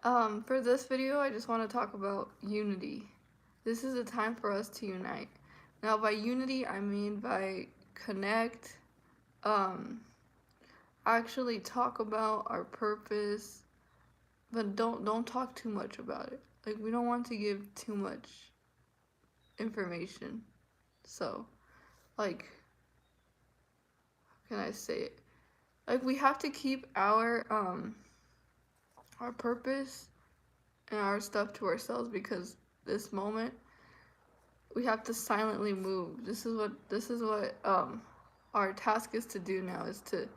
For this video, I just want to talk about unity. This is a time for us to unite. Now, by unity, I mean by connect, um, actually talk about our purpose, but don't talk too much about it. Like, we don't want to give too much information. So, like, how can I say it? Like, we have to keep our purpose and our stuff to ourselves, because this moment we have to silently move. This is what our task is to do now, is to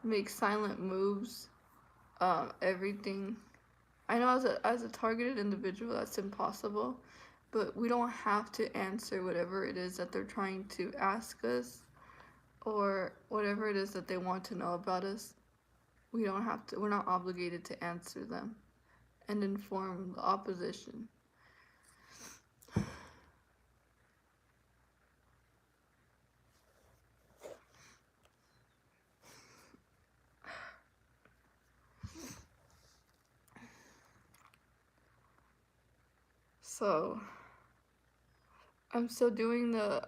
make silent moves. Everything. I know as a targeted individual that's impossible, but we don't have to answer whatever it is that they're trying to ask us, or whatever it is that they want to know about us. We don't have to. We're not obligated to answer them and inform the opposition. So I'm still doing the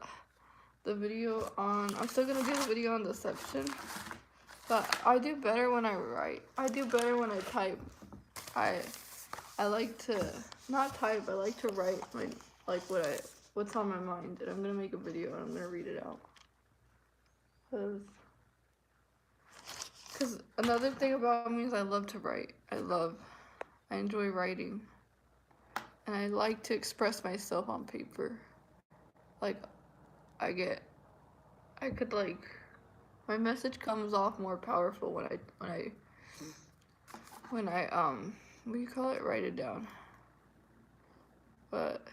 video on. I'm still gonna do the video on deception, but I do better when I write. I do better when I type. I like to not type. I like to write like what's on my mind, and I'm gonna make a video and I'm gonna read it out. Cause another thing about me is I love to write. I enjoy writing, and I like to express myself on paper. Like I could like, my message comes off more powerful when I what do you call it? Write it down. But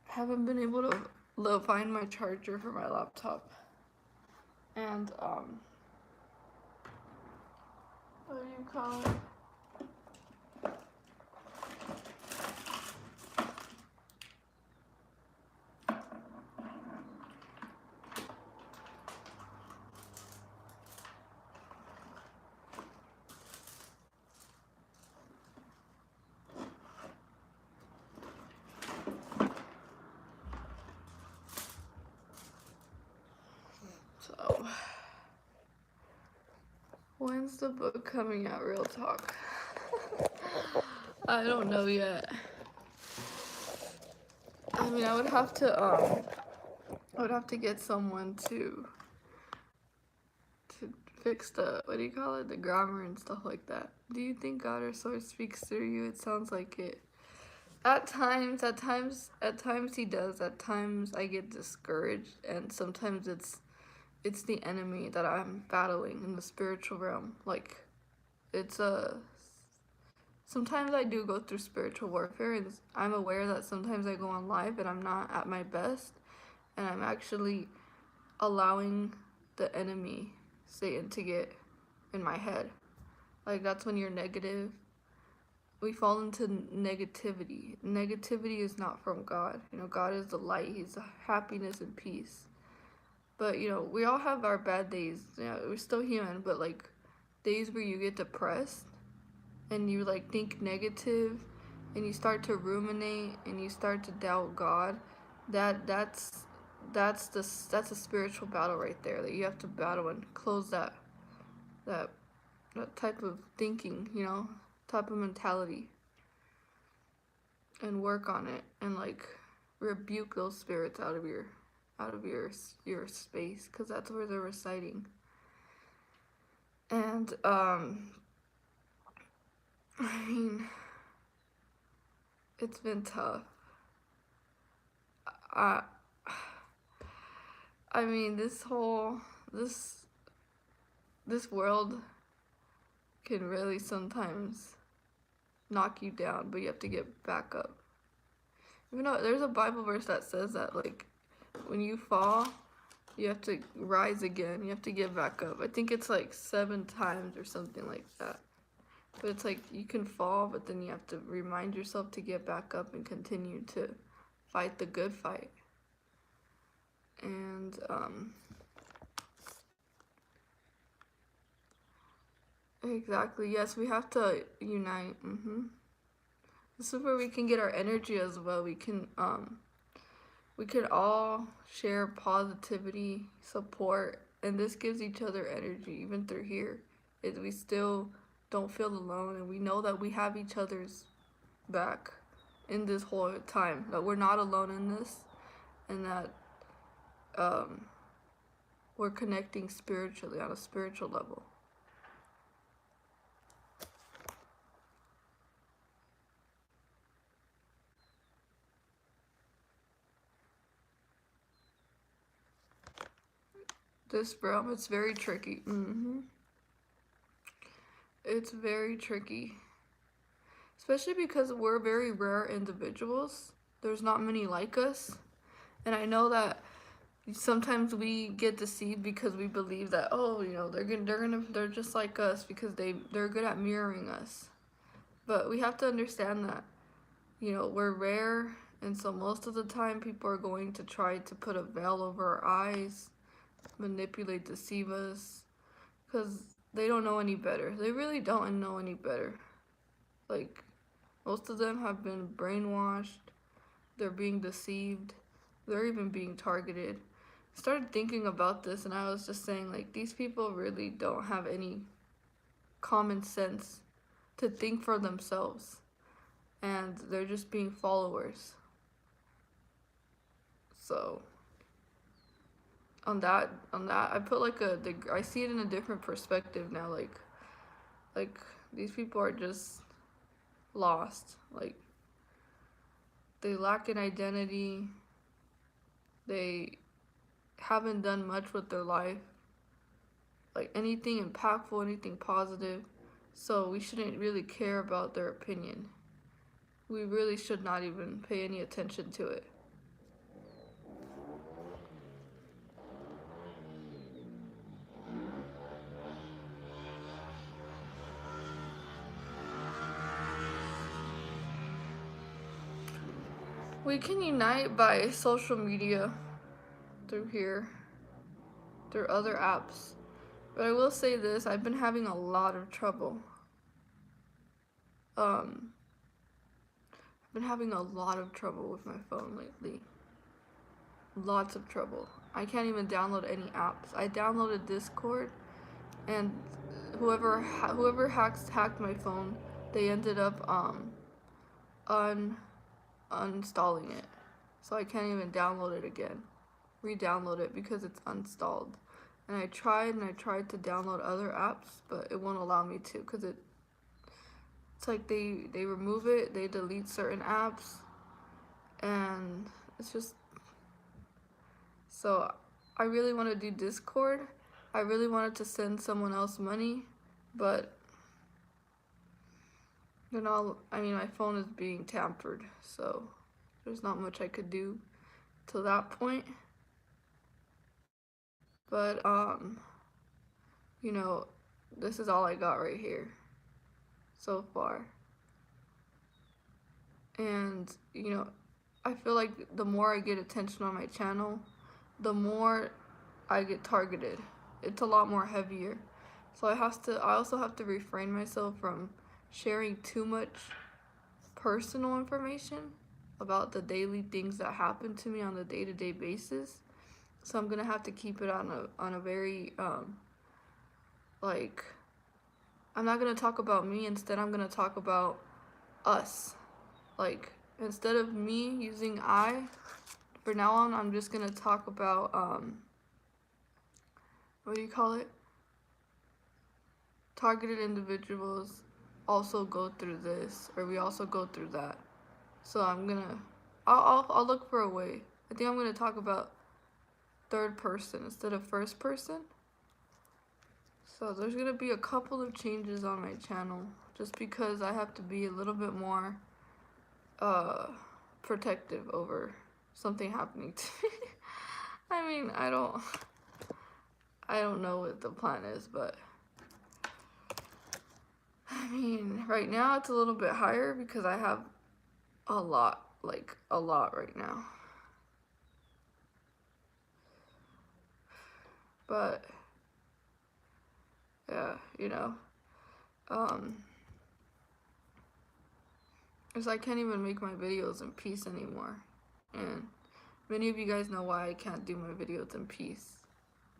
I haven't been able to find my charger for my laptop. And what do you call it? So, when's the book coming out? Real talk. I don't know yet. I mean, I would have to get someone to fix the, what do you call it, the grammar and stuff like that. Do you think God or Source speaks through you? It sounds like it. At times he does. At times I get discouraged, and sometimes it's the enemy that I'm battling in the spiritual realm. Like, it's sometimes I do go through spiritual warfare, and I'm aware that sometimes I go on live and I'm not at my best, and I'm actually allowing the enemy, Satan, to get in my head. Like, that's when you're negative. We fall into negativity. Negativity is not from God. You know, God is the light. He's the happiness and peace. But, you know, we all have our bad days. You know, we're still human, but like days where you get depressed and you like think negative and you start to ruminate and you start to doubt God, that's a spiritual battle right there that you have to battle and close that type of thinking, you know, type of mentality, and work on it, and like rebuke those spirits out of your space, because that's where they're residing. And I mean, it's been tough. I I mean, this world can really sometimes knock you down, but you have to get back up. You know, there's a Bible verse that says that, like, when you fall, you have to rise again. You have to get back up. I think it's like 7 times or something like that. But it's like you can fall, but then you have to remind yourself to get back up and continue to fight the good fight. And Exactly. Yes, we have to unite. This is where we can get our energy as well. We can all share positivity, support, and this gives each other energy even through here. Is we still don't feel alone, and we know that we have each other's back in this whole time. That we're not alone in this, and that um, we're connecting spiritually on a spiritual level. This realm, it's very tricky. It's very tricky. Especially because we're very rare individuals. There's not many like us. And I know that sometimes we get deceived because we believe that, oh, you know, they're just like us because they're good at mirroring us. But we have to understand that, you know, we're rare, and so most of the time people are going to try to put a veil over our eyes, manipulate, deceive us, because they don't know any better. They really don't know any better. Like, most of them have been brainwashed, they're being deceived, they're even being targeted. I started thinking about this and I was just saying, like, these people really don't have any common sense to think for themselves, and they're just being followers. So on that I put like I see it in a different perspective now. Like these people are just lost. Like, they lack an identity. They haven't done much with their life, like anything impactful, anything positive. So we shouldn't really care about their opinion. We really should not even pay any attention to it. We can unite by social media, through here, through other apps. But I will say this, I've been having a lot of trouble. Um, I've been having a lot of trouble with my phone lately. Lots of trouble. I can't even download any apps. I downloaded Discord, and whoever hacked my phone, they ended up un uninstalling it. So I can't even download it again. Re-download it because it's uninstalled. And I tried to download other apps, but it won't allow me to because it's like they remove it, they delete certain apps, and it's just, so I really want to do Discord. I really wanted to send someone else money, but you know, I mean, my phone is being tampered, so there's not much I could do to that point. But you know, this is all I got right here so far. And you know, I feel like the more I get attention on my channel, the more I get targeted. It's a lot more heavier. So I also have to refrain myself from sharing too much personal information about the daily things that happen to me on the day-to-day basis. So I'm gonna have to keep it on a very like, I'm not gonna talk about me. Instead, I'm gonna talk about us. Like, instead of me using I, for now on, I'm just gonna talk about what do you call it? Targeted individuals also go through this, or we also go through that. So I'll look for a way. I think I'm gonna talk about third person instead of first person. So there's gonna be a couple of changes on my channel, just because I have to be a little bit more protective over something happening to me. I mean, I don't know what the plan is, but I mean, right now it's a little bit higher because I have a lot, like a lot right now. But yeah, you know, is I can't even make my videos in peace anymore. And many of you guys know why I can't do my videos in peace.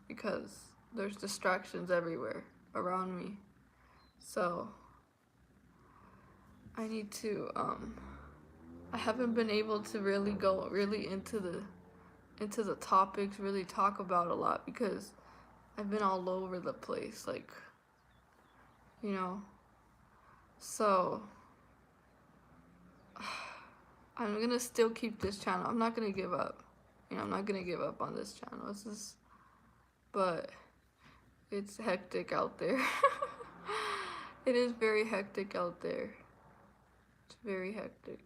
Because there's distractions everywhere around me. So I need to I haven't been able to really go into the topics, really talk about a lot, because I've been all over the place, like, you know. So I'm gonna still keep this channel. I'm not gonna give up. I'm not gonna give up on this channel. But it's hectic out there. It is very hectic out there. It's very hectic.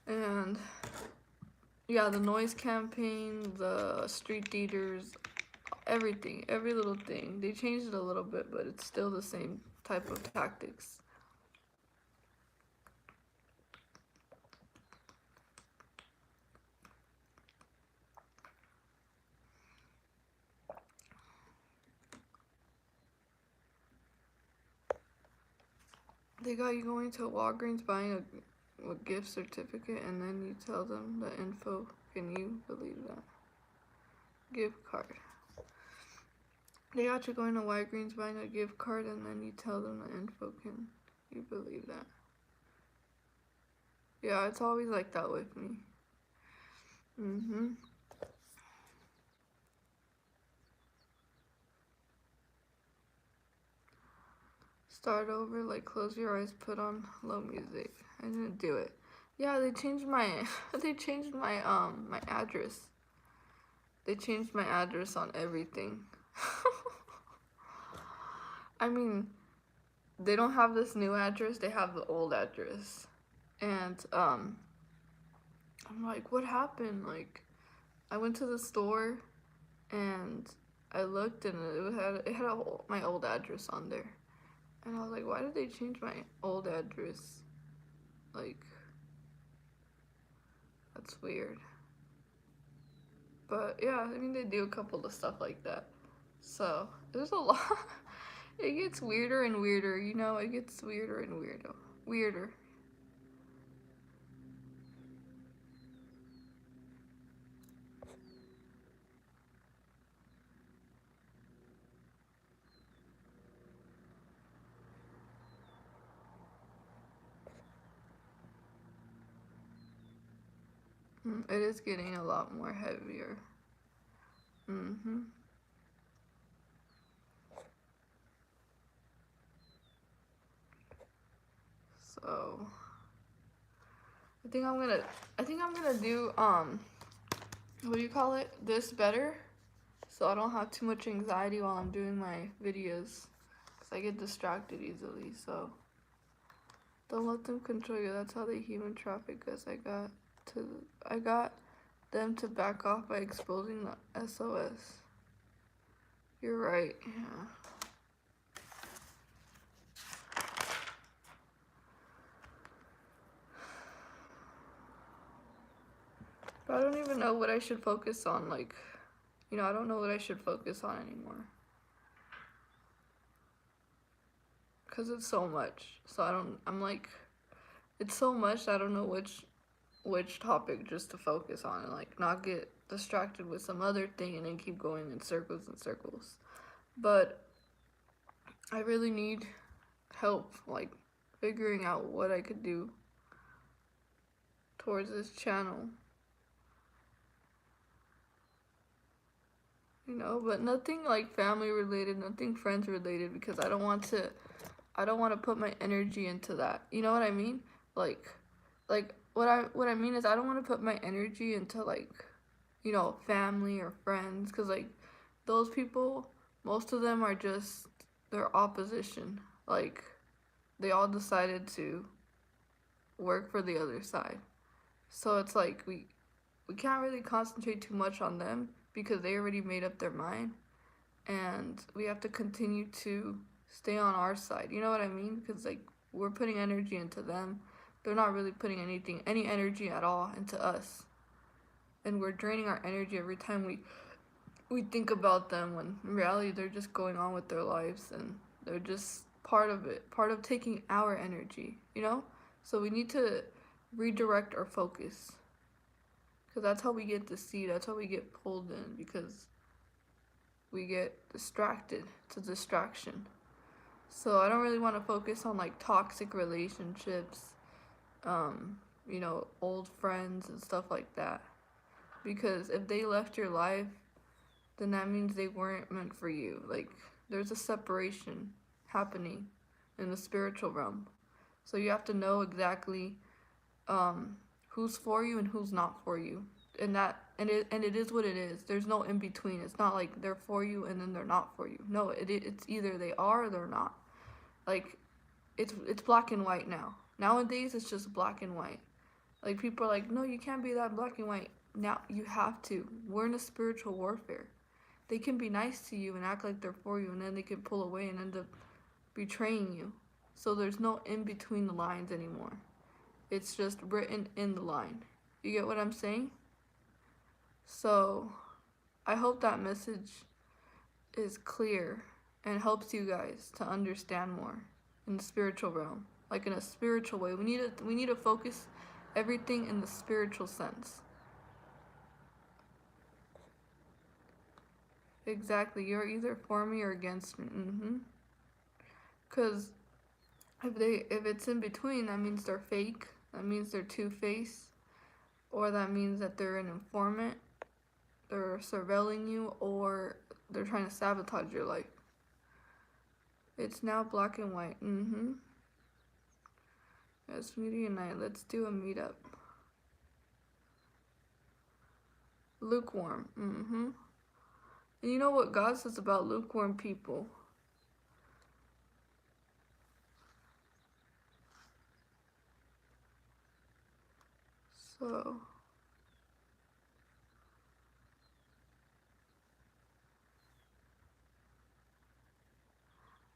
And yeah, the noise campaign, the street eaters, everything, every little thing. They changed it a little bit, but it's still the same type of tactics. They got you going to Walgreens buying a gift certificate, and then you tell them the info. Can you believe that? Gift card. They got you going to Walgreens buying a gift card, and then you tell them the info. Can you believe that? Yeah, it's always like that with me. Start over, like close your eyes, put on low music. I didn't do it. Yeah, they changed my my address. They changed my address on everything. I mean, they don't have this new address, they have the old address. And I'm like, what happened? Like, I went to the store and I looked, and it had my old address on there. And I was like, why did they change my old address? Like, that's weird. But yeah, I mean, they do a couple of stuff like that. So there's a lot. It gets weirder and weirder, it gets weirder and weirder. It is getting a lot more heavier. So I think I'm gonna do what do you call it? This better, so I don't have too much anxiety while I'm doing my videos, because I get distracted easily. So don't let them control you. That's how they human traffic us. I got them to back off by exposing the SOS. You're right. Yeah. But I don't even know what I should focus on. Like, I don't know what I should focus on anymore. Because it's so much. So I'm like, it's so much, I don't know which topic just to focus on, and like not get distracted with some other thing and then keep going in circles and circles. But I really need help, like figuring out what I could do towards this channel. But nothing like family related, nothing friends related, because I don't want to put my energy into that. You know what I mean? Like what I mean is, I don't want to put my energy into like, family or friends, because like those people, most of them are just their opposition. Like, they all decided to work for the other side. So it's like we can't really concentrate too much on them, because they already made up their mind, and we have to continue to stay on our side. You know what I mean? Because like we're putting energy into them, they're not really putting any energy at all into us, and we're draining our energy every time we think about them when in reality they're just going on with their lives and they're just part of it, part of taking our energy, you know? So we need to redirect our focus because that's how we get deceived, that's how we get pulled in because we get distracted. It's a distraction. So I don't really want to focus on like toxic relationships, old friends and stuff like that. Because if they left your life, then that means they weren't meant for you. Like, there's a separation happening in the spiritual realm. So you have to know exactly who's for you and who's not for you. And it is what it is. There's no in between. It's not like they're for you and then they're not for you. No, it's either they are or they're not. Like, it's black and white now. Nowadays it's just black and white. Like, people are like, no, you can't be that black and white. Now you have to. We're in a spiritual warfare. They can be nice to you and act like they're for you, and then they can pull away and end up betraying you. So there's no in between the lines anymore. It's just written in the line. You get what I'm saying? So I hope that message is clear and helps you guys to understand more in the spiritual realm. Like, in a spiritual way. We need to focus everything in the spiritual sense. Exactly. You're either for me or against me. Because if it's in between, that means they're fake. That means they're two-faced. Or that means that they're an informant. They're surveilling you, or they're trying to sabotage your life. It's now black and white. Yes, media night. Let's do a meetup. Lukewarm. And you know what God says about lukewarm people? So,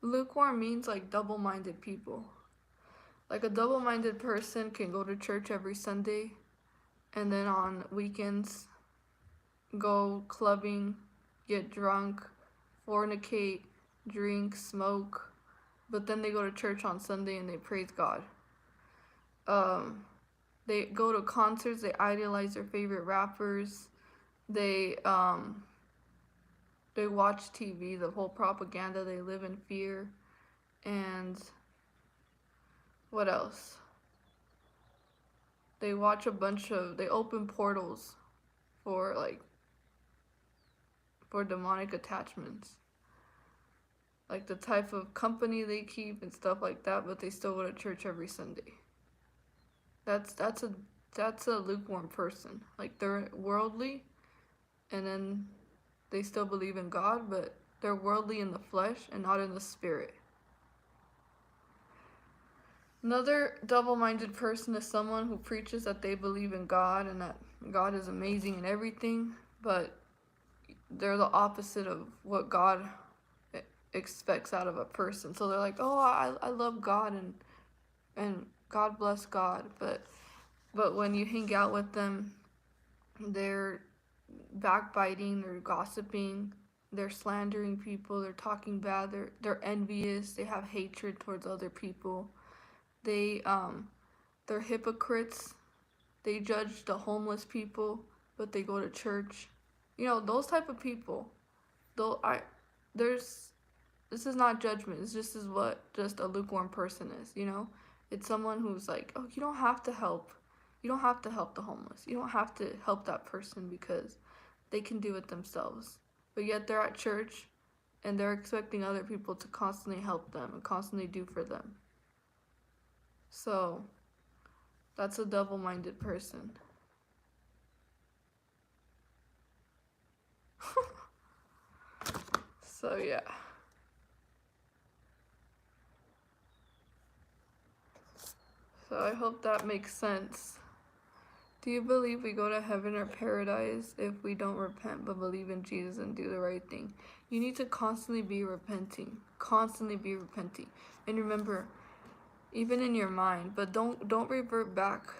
lukewarm means like double-minded people. Like, a double-minded person can go to church every Sunday and then on weekends go clubbing, get drunk, fornicate, drink, smoke, but then they go to church on Sunday and they praise God. They go to concerts, they idolize their favorite rappers, they watch TV, the whole propaganda, they live in fear, and what else? They watch they open portals for demonic attachments. Like the type of company they keep and stuff like that, but they still go to church every Sunday. That's a lukewarm person. Like, they're worldly and then they still believe in God, but they're worldly in the flesh and not in the spirit. Another double-minded person is someone who preaches that they believe in God and that God is amazing and everything, but they're the opposite of what God expects out of a person. So they're like, oh, I love God and God bless God, but when you hang out with them, they're backbiting, they're gossiping, they're slandering people, they're talking bad, they're envious, they have hatred towards other people. They're hypocrites. They judge the homeless people, but they go to church. You know, those type of people. This is not judgment. It's just what just a lukewarm person is, you know? It's someone who's like, oh, you don't have to help. You don't have to help the homeless. You don't have to help that person because they can do it themselves. But yet they're at church and they're expecting other people to constantly help them and constantly do for them. So that's a double-minded person. So yeah. So I hope that makes sense. Do you believe we go to heaven or paradise if we don't repent but believe in Jesus and do the right thing? You need to constantly be repenting. Constantly be repenting. And remember, even in your mind, but don't revert back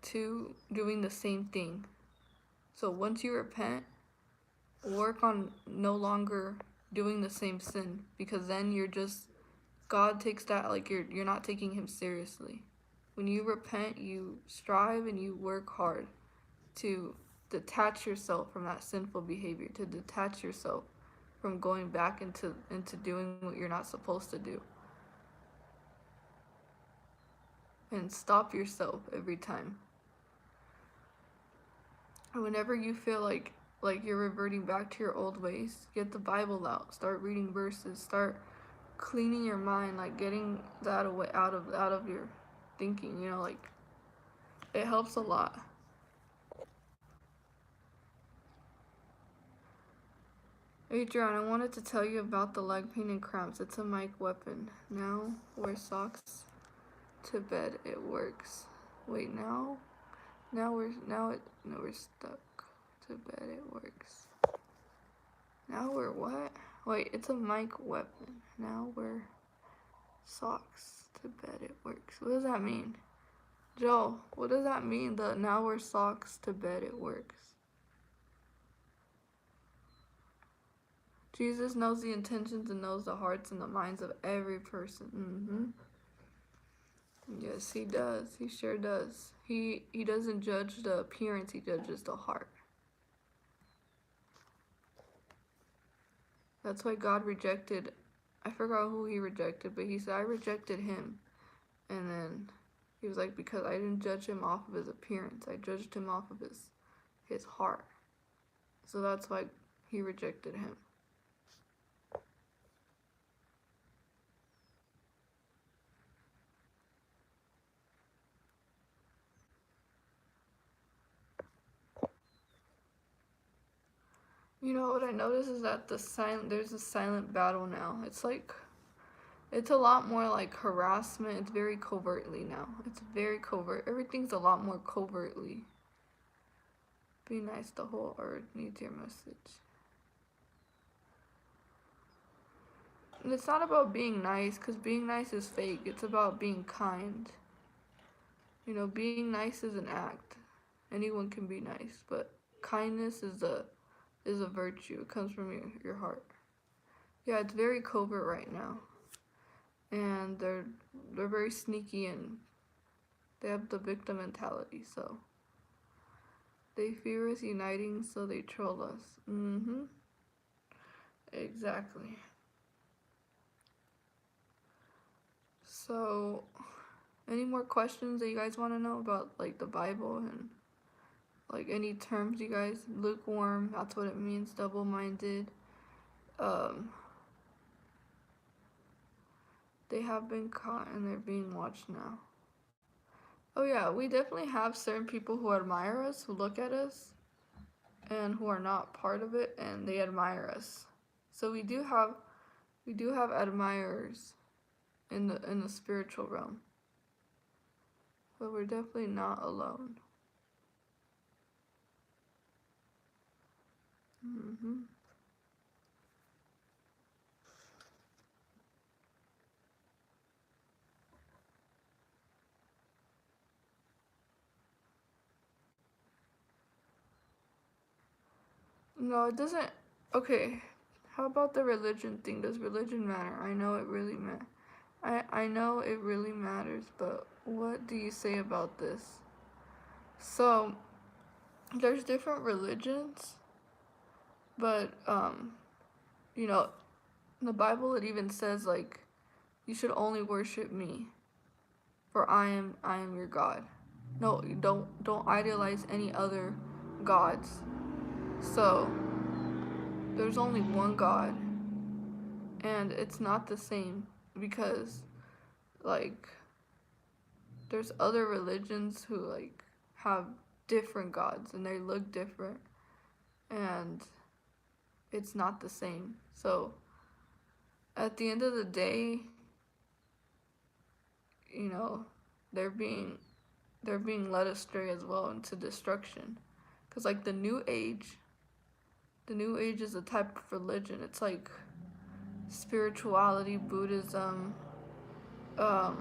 to doing the same thing. So once you repent, work on no longer doing the same sin, because then God takes that, like, you're not taking him seriously. When you repent, you strive and you work hard to detach yourself from that sinful behavior, to detach yourself from going back into doing what you're not supposed to do. And stop yourself every time. And whenever you feel like you're reverting back to your old ways, get the Bible out, start reading verses, start cleaning your mind, like getting that away out of your thinking, like it helps a lot. Adrian, I wanted to tell you about the leg pain and cramps. It's a mic weapon. Now wear socks to bed. It works. Wait, now we're stuck to bed. It works. Now we're what? Wait, it's a mic weapon. Now we're socks to bed. It works. What does that mean? Joe, what does that mean? The now we're socks to bed. It works. Jesus knows the intentions and knows the hearts and the minds of every person. Yes, he does. He sure does. He doesn't judge the appearance, he judges the heart. That's why God rejected, I forgot who he rejected, but he said, I rejected him. And then he was like, because I didn't judge him off of his appearance, I judged him off of his heart. So that's why he rejected him. You know what I noticed is that there's a silent battle now. It's a lot more like harassment. It's very covertly now. It's very covert. Everything's a lot more covertly. Be nice, the whole earth needs your message. And it's not about being nice, because being nice is fake. It's about being kind. Being nice is an act. Anyone can be nice, but kindness is a virtue. It comes from your heart. Yeah, it's very covert right now. And they're very sneaky, and they have the victim mentality, so they fear us uniting, so they troll us. Exactly. So, any more questions that you guys want to know about, like, the Bible and, like, any terms you guys? Lukewarm, that's what it means. Double-minded. They have been caught and they're being watched now. Oh yeah, we definitely have certain people who admire us, who look at us, and who are not part of it, and they admire us. So we do have admirers in the spiritual realm. But we're definitely not alone. No, it doesn't. Okay, how about the religion thing? Does religion matter? I know it really I know it really matters, but what do you say about this? So, there's different religions, but in the Bible it even says, like, you should only worship me, for I am your God. No, you don't idolize any other gods. So, there's only one God, and it's not the same, because, like, there's other religions who, like, have different gods and they look different, and it's not the same. So at the end of the day, they're being led astray as well into destruction, because, like, the new age is a type of religion. It's like spirituality, Buddhism, all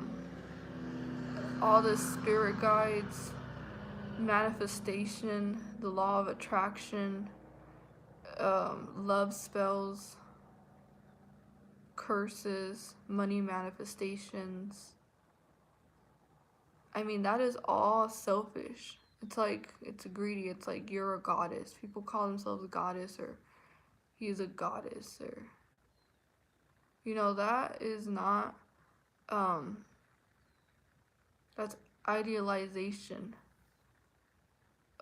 the spirit guides, manifestation, the law of attraction, love spells, curses, money manifestations. I mean, that is all selfish. It's like, it's greedy. It's like you're a goddess. People call themselves a goddess, or he's a goddess, or, you know, that is not, um, that's idealization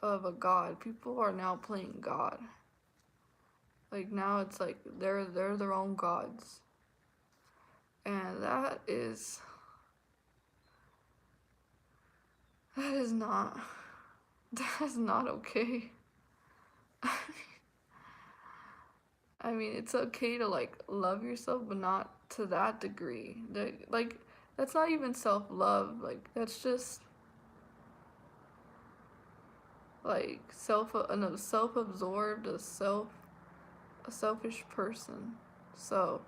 of a god. People are now playing God. Like now it's like they're their own gods. And that is not okay. I mean, it's okay to like love yourself, but not to that degree. Like that's not even self-love. Like that's just like self-absorbed, a selfish person. So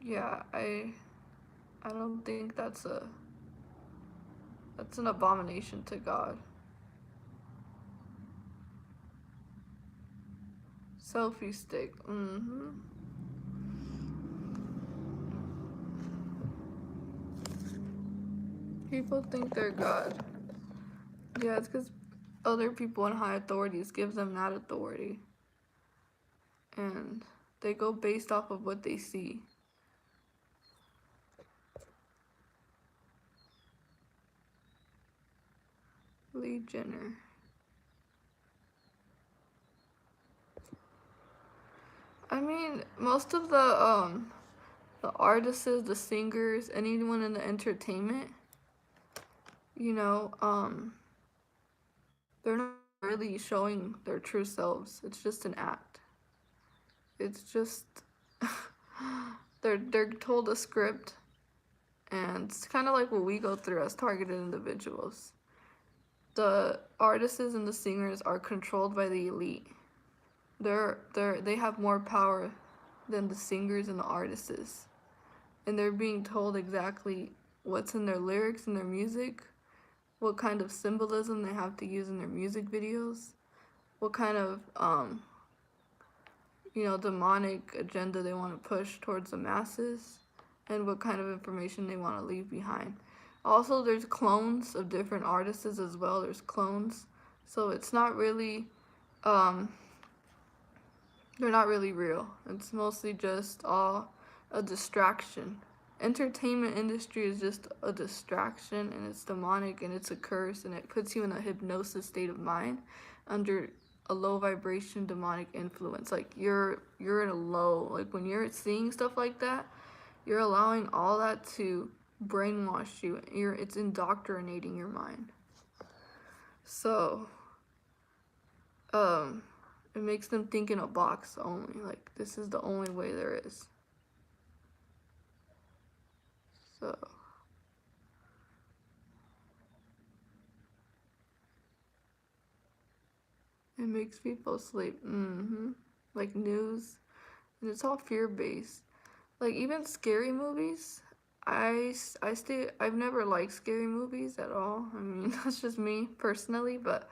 yeah, I don't think that's an abomination to God. Selfie stick. People think they're God. Yeah, it's because other people in high authorities gives them that authority. And they go based off of what they see. Lee Jenner. I mean, most of the artists, the singers, anyone in the entertainment, you know, they're not really showing their true selves. It's just an act. It's just they're told a script, and it's kind of like what we go through as targeted individuals. The artists and the singers are controlled by the elite. They have more power than the singers and the artists, and they're being told exactly what's in their lyrics and their music, what kind of symbolism they have to use in their music videos, what kind of demonic agenda they want to push towards the masses, and what kind of information they want to leave behind. Also, there's clones of different artists as well. There's clones, so it's not really they're not really real. It's mostly just all a distraction. Entertainment industry is just a distraction, and it's demonic, and it's a curse, and it puts you in a hypnosis state of mind under a low vibration demonic influence. Like you're in a low, like when you're seeing stuff like that, you're allowing all that to brainwash you. It's indoctrinating your mind. So it makes them think in a box only. Like this is the only way there is. So it makes people sleep. Like news, and it's all fear-based. Like even scary movies. I've never liked scary movies at all. I mean, that's just me personally, but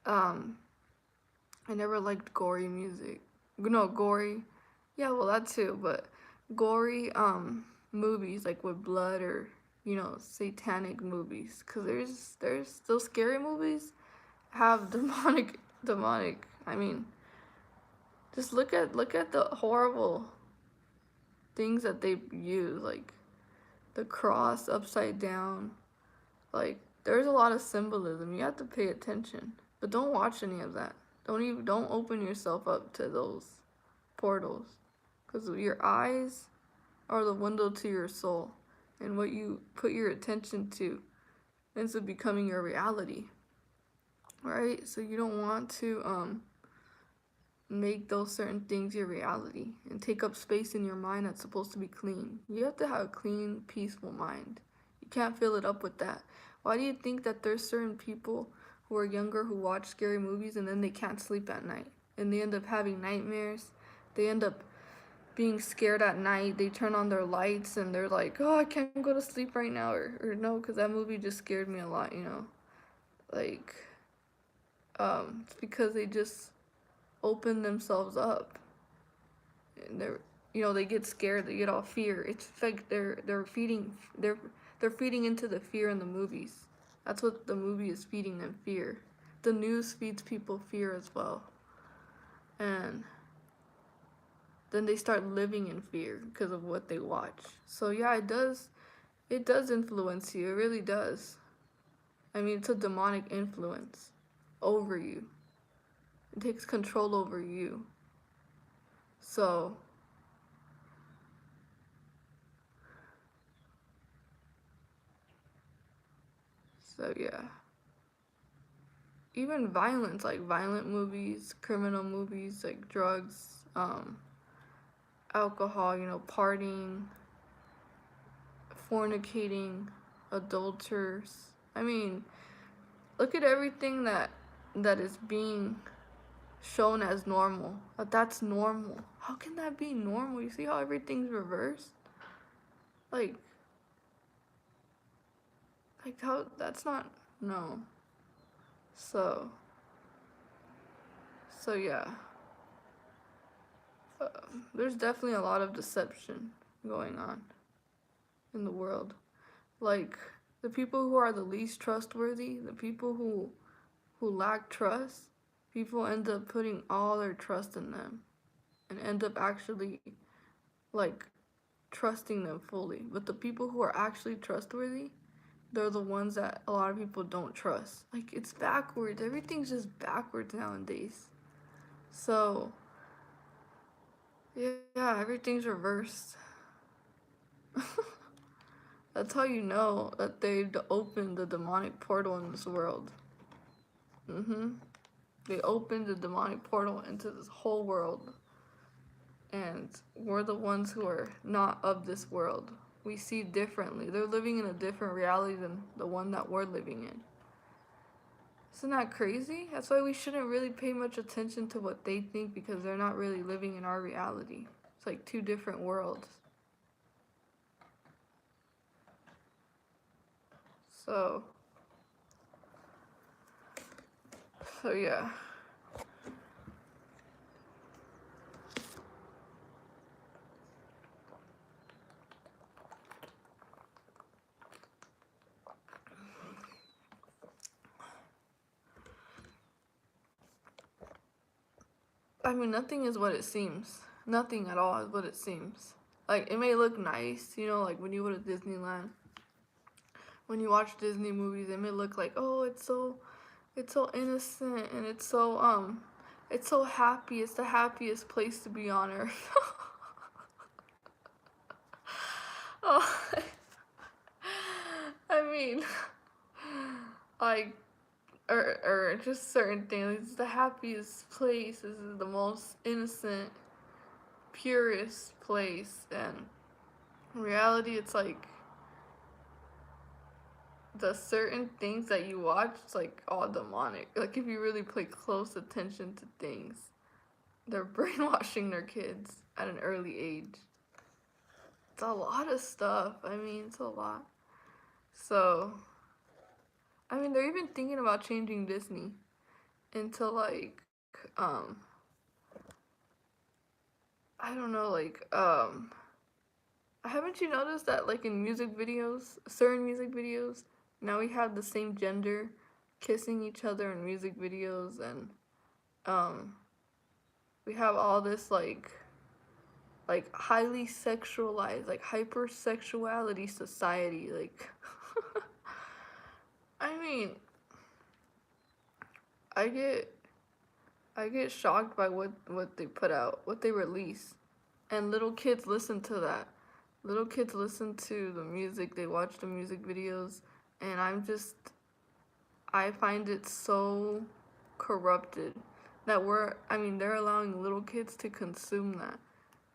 I never liked gory music. No, gory. Yeah, well that too, but gory movies like with blood, or satanic movies, cuz there's those scary movies have demonic. I mean, just look at the horrible things that they use, like the cross upside down. Like there's a lot of symbolism. You have to pay attention. But don't watch any of that. Don't open yourself up to those portals, cuz your eyes are the window to your soul, and what you put your attention to ends up becoming your reality. Right? So you don't want to make those certain things your reality and take up space in your mind that's supposed to be clean. You have to have a clean, peaceful mind. You can't fill it up with that. Why do you think that there's certain people who are younger who watch scary movies and then they can't sleep at night? And they end up having nightmares. They end up being scared at night. They turn on their lights and they're like, oh, I can't go to sleep right now. Or no, because that movie just scared me a lot, Like, it's because they just open themselves up, and they get scared, they get all fear. It's like they're feeding into the fear in the movies. That's what the movie is feeding them, fear. The news feeds people fear as well, and then they start living in fear because of what they watch. So yeah, it does influence you. It really does. I mean, it's a demonic influence over you. It takes control over you. So yeah. Even violence, like violent movies, criminal movies, like drugs, alcohol, partying, fornicating, adulterers. I mean, look at everything that is being shown as normal. That's normal. How can that be normal? You see how everything's reversed? Like how that's not no. So yeah. There's definitely a lot of deception going on in the world. Like the people who are the least trustworthy, the people who lack trust, people end up putting all their trust in them and end up actually like trusting them fully. But the people who are actually trustworthy, they're the ones that a lot of people don't trust. Like it's backwards. Everything's just backwards nowadays. So yeah, everything's reversed. That's how you know that they've opened the demonic portal in this world. They opened the demonic portal into this whole world. And we're the ones who are not of this world. We see differently. They're living in a different reality than the one that we're living in. Isn't that crazy? That's why we shouldn't really pay much attention to what they think, because they're not really living in our reality. It's like two different worlds. So yeah. I mean, nothing is what it seems. Nothing at all is what it seems. Like, it may look nice, like when you go to Disneyland. When you watch Disney movies, it may look like, oh, it's so innocent, and it's so happy. It's the happiest place to be on earth. Oh, I mean, like, or just certain things. It's the happiest place. This is the most innocent, purest place, and in reality, it's like the certain things that you watch, it's like all demonic. Like if you really pay close attention to things, they're brainwashing their kids at an early age. It's a lot of stuff. I mean, it's a lot. So, I mean, they're even thinking about changing Disney into like, I don't know, like, haven't you noticed that like in music videos, certain music videos, now we have the same gender kissing each other in music videos, and we have all this like highly sexualized, like hypersexuality society, like I mean, I get shocked by what they put out, what they release. And little kids listen to that. Little kids listen to the music, they watch the music videos, and I find it so corrupted that they're allowing little kids to consume that,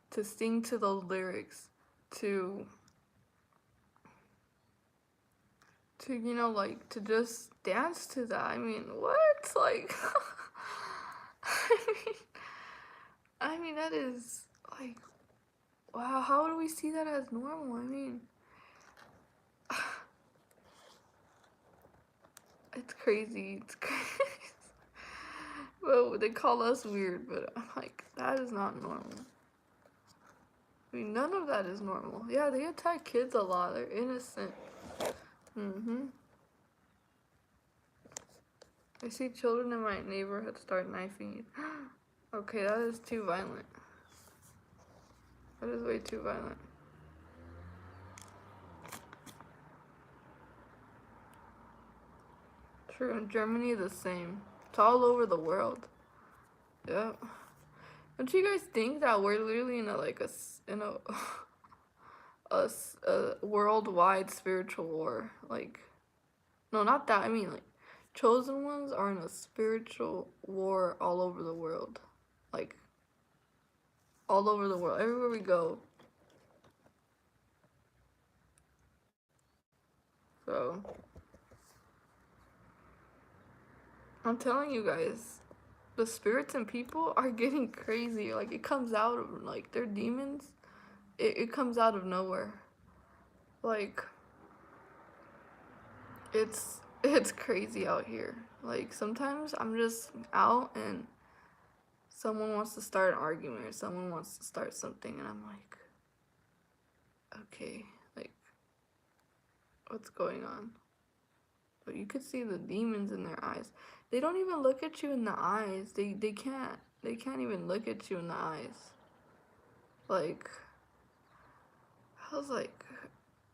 to sing to those lyrics, to like to just dance to that. I mean, what? Like I mean that is like, wow, how do we see that as normal? I mean, it's crazy. It's crazy. Well, they call us weird, but I'm like, that is not normal. I mean, none of that is normal. Yeah, they attack kids a lot. They're innocent. I see children in my neighborhood start knifing you. Okay, that is too violent. That is way too violent. True, in Germany, the same. It's all over the world. Yep. Don't you guys think that we're literally in a worldwide spiritual war? Like, no, not that. I mean, like, chosen ones are in a spiritual war all over the world. Like, all over the world. Everywhere we go. So, I'm telling you guys, the spirits and people are getting crazy. Like, it comes out of, like, they're demons. It comes out of nowhere. Like, it's crazy out here. Like, sometimes I'm just out and someone wants to start an argument or someone wants to start something and I'm like, okay, like, what's going on? But you could see the demons in their eyes. They don't even look at you in the eyes. They can't even look at you in the eyes. Like, I was like,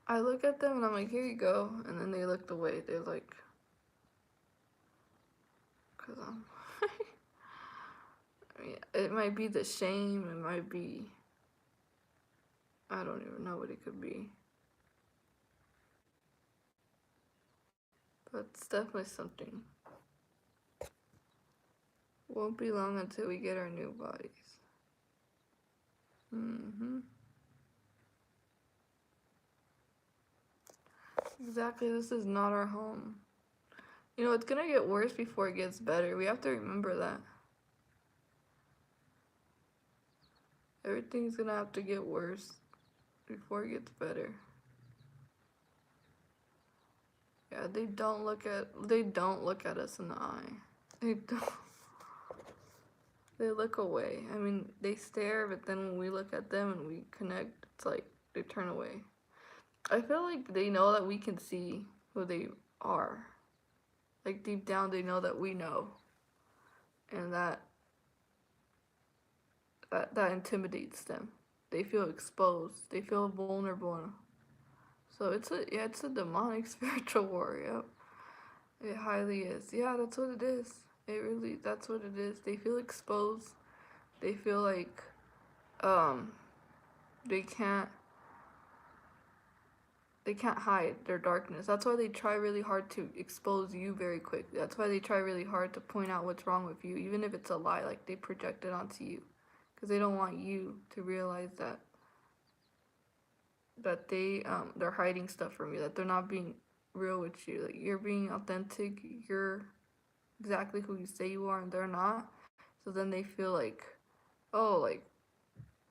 I look at them and I'm like, here you go, and then they looked away. They're like, cause I'm I mean, it might be the shame, it might be, I don't even know what it could be. But it's definitely something. Won't be long until we get our new bodies. Exactly, this is not our home. You know, it's gonna get worse before it gets better. We have to remember that. Everything's gonna have to get worse before it gets better. Yeah, they don't look at us in the eye. They don't. They look away. I mean, they stare, but then when we look at them and we connect, it's like they turn away. I feel like they know that we can see who they are. Like, deep down, they know that we know. And that intimidates them. They feel exposed. They feel vulnerable. So it's a demonic spiritual war. Yep. It highly is. Yeah, that's what it is. That's what it is. They feel exposed. They feel like they can't hide their darkness. That's why they try really hard to expose you very quick. That's why they try really hard to point out what's wrong with you, even if it's a lie, like they project it onto you, because they don't want you to realize that they're hiding stuff from you, that they're not being real with you. Like, you're being authentic, you're exactly who you say you are, and they're not. So then they feel like, oh, like,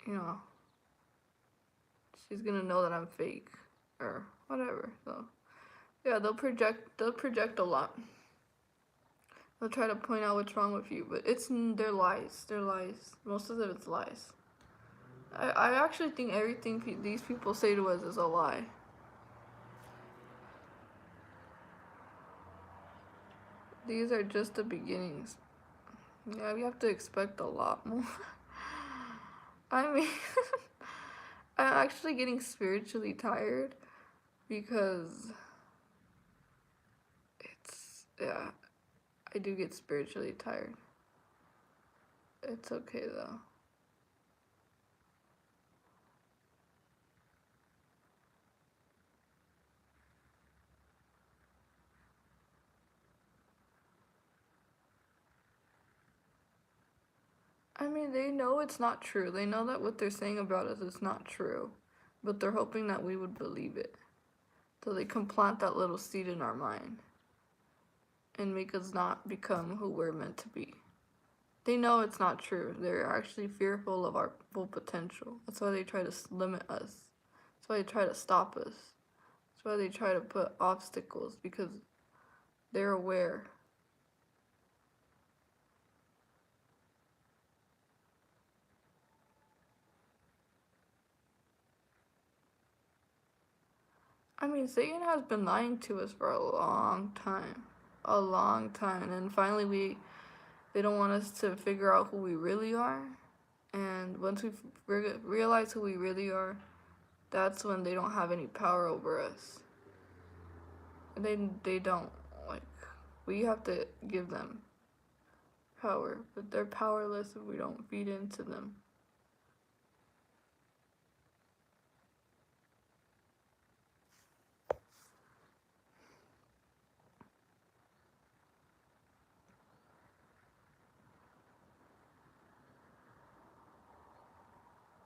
you know, she's gonna know that I'm fake or whatever. So yeah, they'll project a lot. They'll try to point out what's wrong with you, but they're lies. They're lies. Most of it's lies. I actually think everything these people say to us is a lie. These are just the beginnings. Yeah, we have to expect a lot more. I mean, I'm actually getting spiritually tired because yeah, I do get spiritually tired. It's okay though. I mean, they know it's not true. They know that what they're saying about us is not true, but they're hoping that we would believe it. So they can plant that little seed in our mind and make us not become who we're meant to be. They know it's not true. They're actually fearful of our full potential. That's why they try to limit us. That's why they try to stop us. That's why they try to put obstacles, because they're aware. I mean, Satan has been lying to us for a long time. A long time. And then finally they don't want us to figure out who we really are. And once we realize who we really are, that's when they don't have any power over us. They don't. Like, we have to give them power, but they're powerless if we don't feed into them.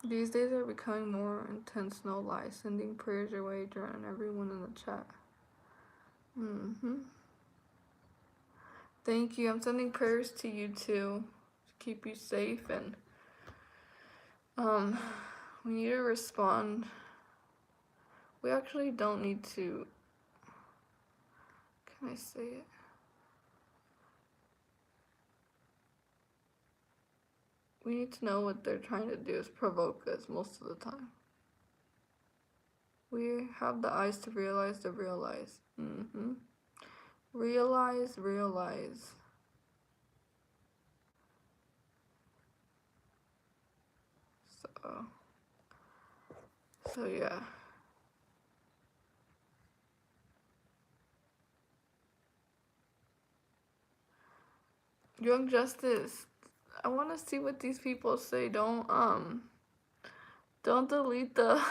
These days are becoming more intense, no lie. Sending prayers your way, during everyone in the chat. Thank you. I'm sending prayers to you too. To keep you safe, and we need to respond. We actually don't need to, can I say it? We need to know what they're trying to do is provoke us most of the time. We have the eyes to realize the realize. Realize. So yeah. Young Justice, I want to see what these people say. Don't delete the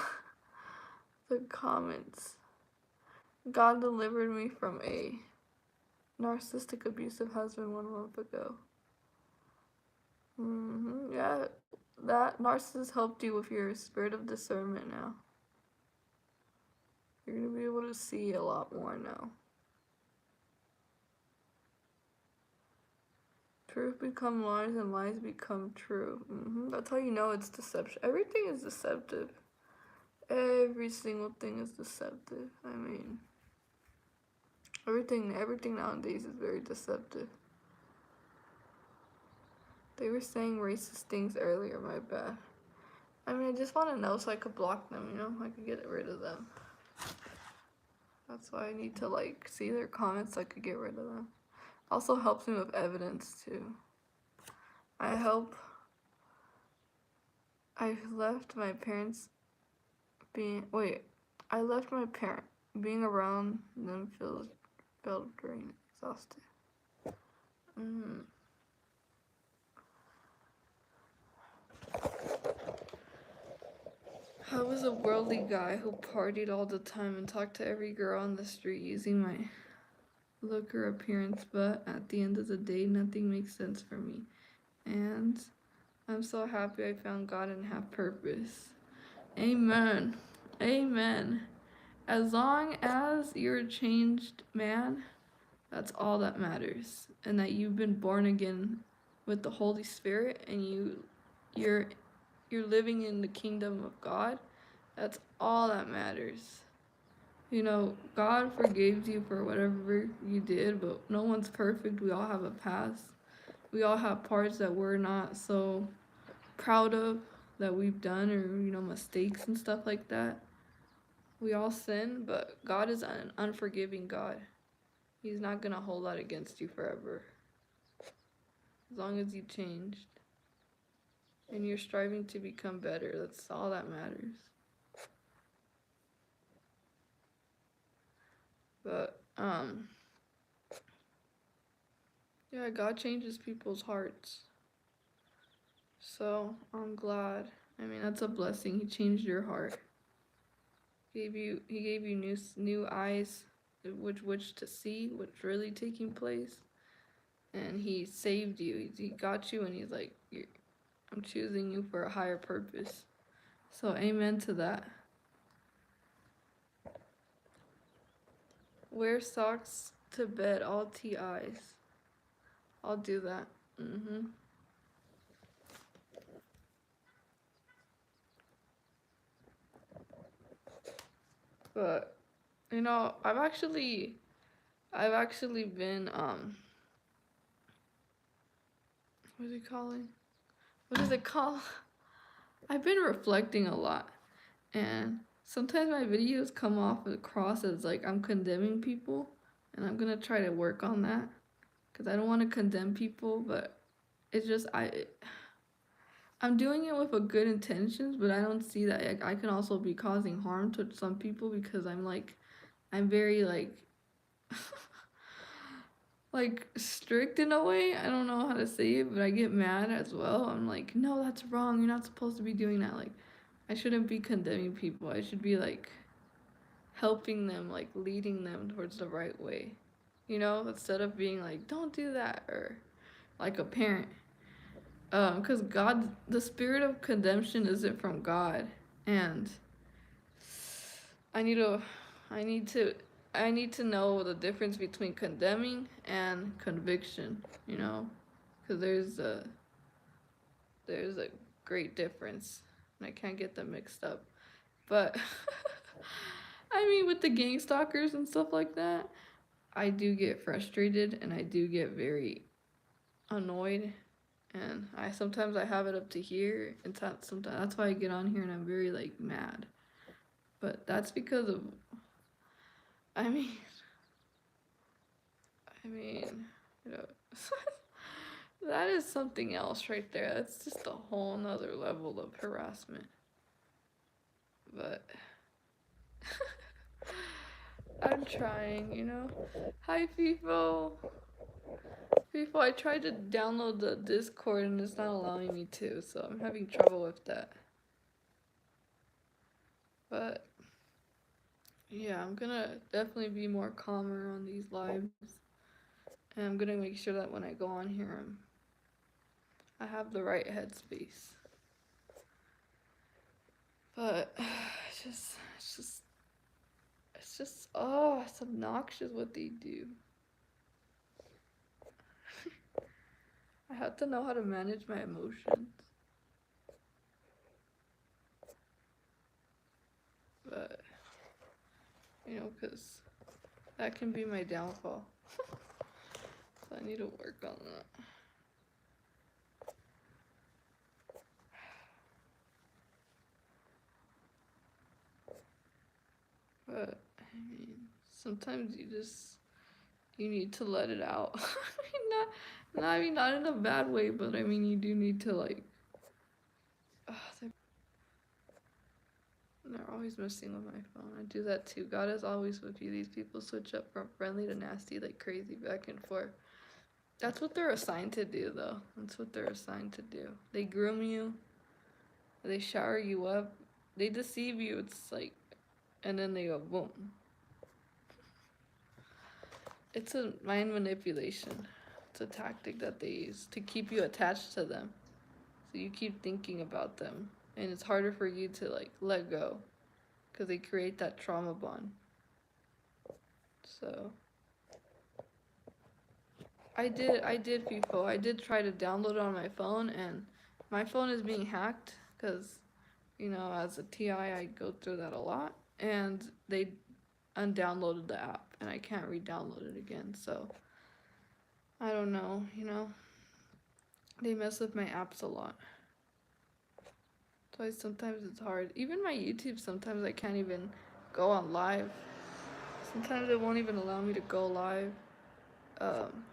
the comments. God delivered me from a narcissistic abusive husband 1 month ago. Yeah, that narcissist helped you with your spirit of discernment now. You're gonna be able to see a lot more now. Truth become lies and lies become true. That's how you know it's deception. Everything is deceptive. Every single thing is deceptive. I mean, everything nowadays is very deceptive. They were saying racist things earlier, my bad. I mean, I just want to know so I could block them, you know? I could get rid of them. That's why I need to, like, see their comments so I could get rid of them. Also helps me with evidence, too. I left my parents being around them felt drained, exhausted. I was a worldly guy who partied all the time and talked to every girl on the street using my look or appearance, but at the end of the day, nothing makes sense for me. And I'm so happy I found God and have purpose. Amen. Amen. As long as you're a changed man, that's all that matters. And that you've been born again with the Holy Spirit and you're living in the kingdom of God, that's all that matters. You know, God forgives you for whatever you did, but no one's perfect. We all have a past. We all have parts that we're not so proud of that we've done, or, you know, mistakes and stuff like that. We all sin, but God is an unforgiving God. He's not going to hold that against you forever. As long as you changed and you're striving to become better, that's all that matters. But, yeah, God changes people's hearts. So, I'm glad. I mean, that's a blessing. He changed your heart. He gave you new eyes which to see what's really taking place. And he saved you. He got you, and he's like, I'm choosing you for a higher purpose. So amen to that. Wear socks to bed, all TIs. I'll do that. But, you know, I've actually been, what is it called? I've been reflecting a lot, and sometimes my videos come off across as like I'm condemning people, and I'm gonna try to work on that because I don't want to condemn people, but it's just I'm doing it with a good intentions, but I don't see that I can also be causing harm to some people because I'm very like strict in a way. I don't know how to say it, but I get mad as well. I'm like, no, that's wrong. You're not supposed to be doing that. Like, I shouldn't be condemning people. I should be like helping them, like leading them towards the right way. Instead of being like, don't do that, or like a parent. Because God, the spirit of condemnation isn't from God, and I need to, I need to, I need to know the difference between condemning and conviction. Because there's a great difference, and I can't get them mixed up. But I mean, with the gang stalkers and stuff like that, I do get frustrated and I do get very annoyed, and I have it up to here, and sometimes that's why I get on here and I'm very like mad. But that's because of, I mean, I mean, you know, that is something else right there. That's just a whole nother level of harassment. But I'm trying. Hi, people. People, I tried to download the Discord and it's not allowing me to, so I'm having trouble with that. But yeah, I'm gonna definitely be more calmer on these lives, and I'm gonna make sure that when I go on here, I have the right headspace. But it's obnoxious what they do. I have to know how to manage my emotions. But, because that can be my downfall. So I need to work on that. But, I mean, sometimes you need to let it out. Not in a bad way, but I mean, you do need to like, they're always messing with my phone. I do that too. God is always with you. These people switch up from friendly to nasty like crazy, back and forth. That's what they're assigned to do, though. That's what they're assigned to do. They groom you, they shower you up, they deceive you. It's like, and then they go boom. It's a mind manipulation. It's a tactic that they use to keep you attached to them. So you keep thinking about them, and it's harder for you to like let go because they create that trauma bond. So I did people. I did try to download it on my phone, and my phone is being hacked because, as a TI, I go through that a lot, and they undownloaded the app, and I can't re-download it again. So I don't know. They mess with my apps a lot. So sometimes it's hard. Even my YouTube, sometimes I can't even go on live. Sometimes it won't even allow me to go live. Um,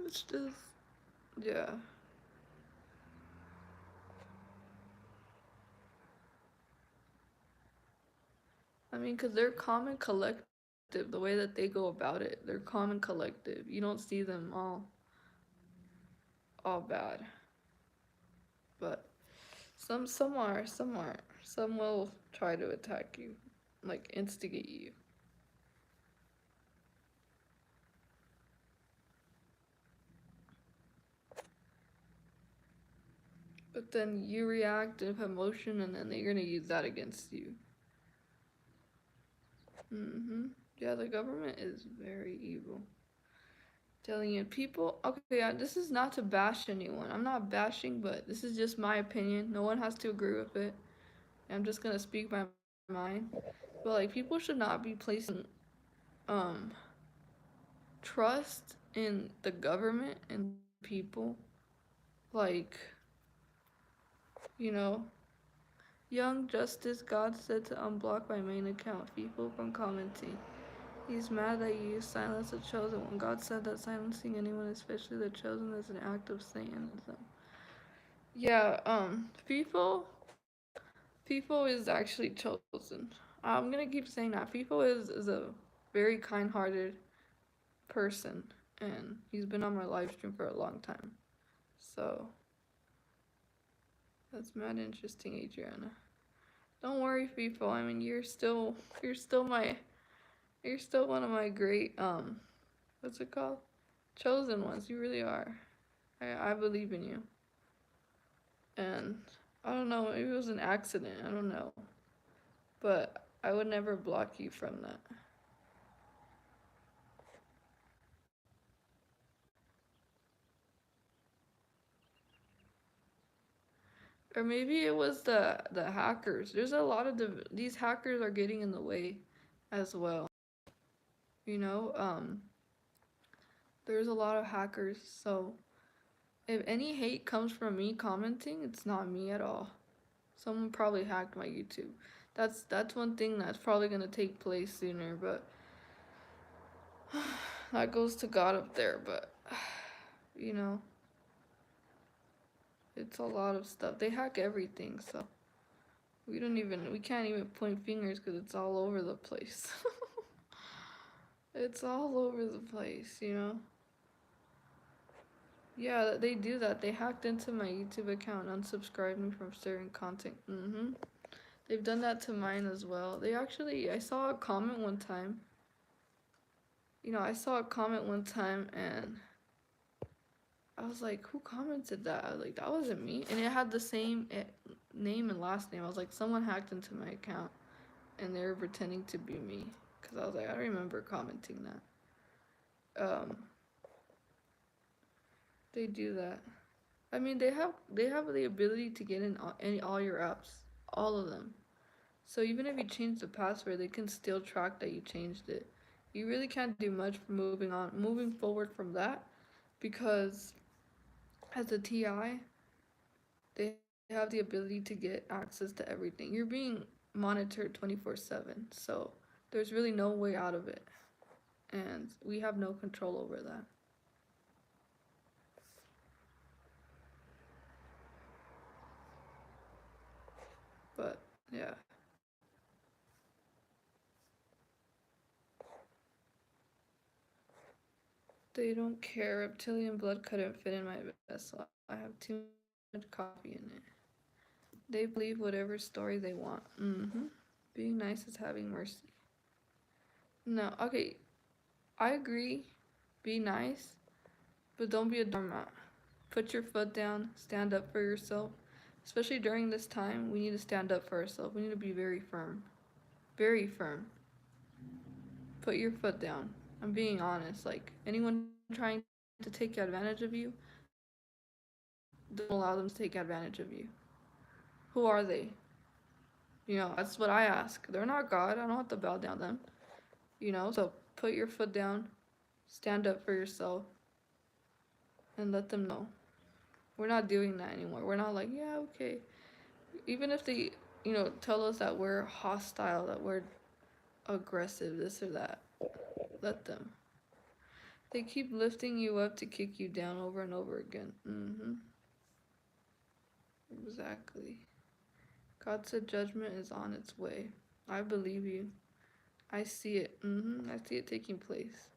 it's just, yeah. I mean, because they're calm and collective. The way that they go about it, they're calm and collective. You don't see them all bad. But some are, some aren't. Some will try to attack you, like instigate you. But then you react with emotion, and then they're gonna use that against you. Yeah, the government is very evil. Telling you, people. Okay, yeah, this is not to bash anyone. I'm not bashing, but this is just my opinion. No one has to agree with it. I'm just gonna speak my mind. But like, people should not be placing um trust in the government and people Like, you know, Young Justice God said to unblock my main account people from commenting. He's mad that you use silence the chosen when God said that silencing anyone, especially the chosen, is an act of Satanism. Yeah, people is actually chosen. I'm gonna keep saying that. People is a very kind-hearted person, and he's been on my live stream for a long time. So that's mad interesting, Adriana. Don't worry, people. I mean, you're still one of my great what's it called? Chosen ones. You really are. I believe in you. And I don't know, maybe it was an accident. I don't know. But I would never block you from that. Or maybe it was the hackers. There's a lot of these hackers are getting in the way as well. You know, there's a lot of hackers. So if any hate comes from me commenting, it's not me at all. Someone probably hacked my YouTube. That's one thing that's probably gonna take place sooner, but that goes to God up there. But you know, it's a lot of stuff. They hack everything, so we can't even point fingers because it's all over the place. It's all over the place, you know. Yeah, they do that. They hacked into my YouTube account, unsubscribed me from certain content. They've done that to mine as well. I saw a comment one time. I saw a comment one time and I was like, who commented that? I was like, that wasn't me. And it had the same name and last name. I was like, someone hacked into my account and they were pretending to be me. Because I was like, I don't remember commenting that. They do that. I mean, they have the ability to get in all your apps, all of them. So even if you change the password, they can still track that you changed it. You really can't do much for moving forward from that, because as a TI, they have the ability to get access to everything. You're being monitored 24/7, so there's really no way out of it, and we have no control over that. But yeah. They don't care. Reptilian blood couldn't fit in my vessel. I have too much coffee in it. They believe whatever story they want. Being nice is having mercy. No, okay. I agree. Be nice, but don't be a doormat. Put your foot down. Stand up for yourself. Especially during this time, we need to stand up for ourselves. We need to be very firm. Very firm. Put your foot down. I'm being honest. Like, anyone trying to take advantage of you, don't allow them to take advantage of you. Who are they? That's what I ask. They're not God. I don't have to bow down to them. So put your foot down, stand up for yourself, and let them know. We're not doing that anymore. We're not like, yeah, okay. Even if they, tell us that we're hostile, that we're aggressive, this or that, let them. They keep lifting you up to kick you down over and over again. Exactly. God said judgment is on its way. I believe you. I see it. I see it taking place.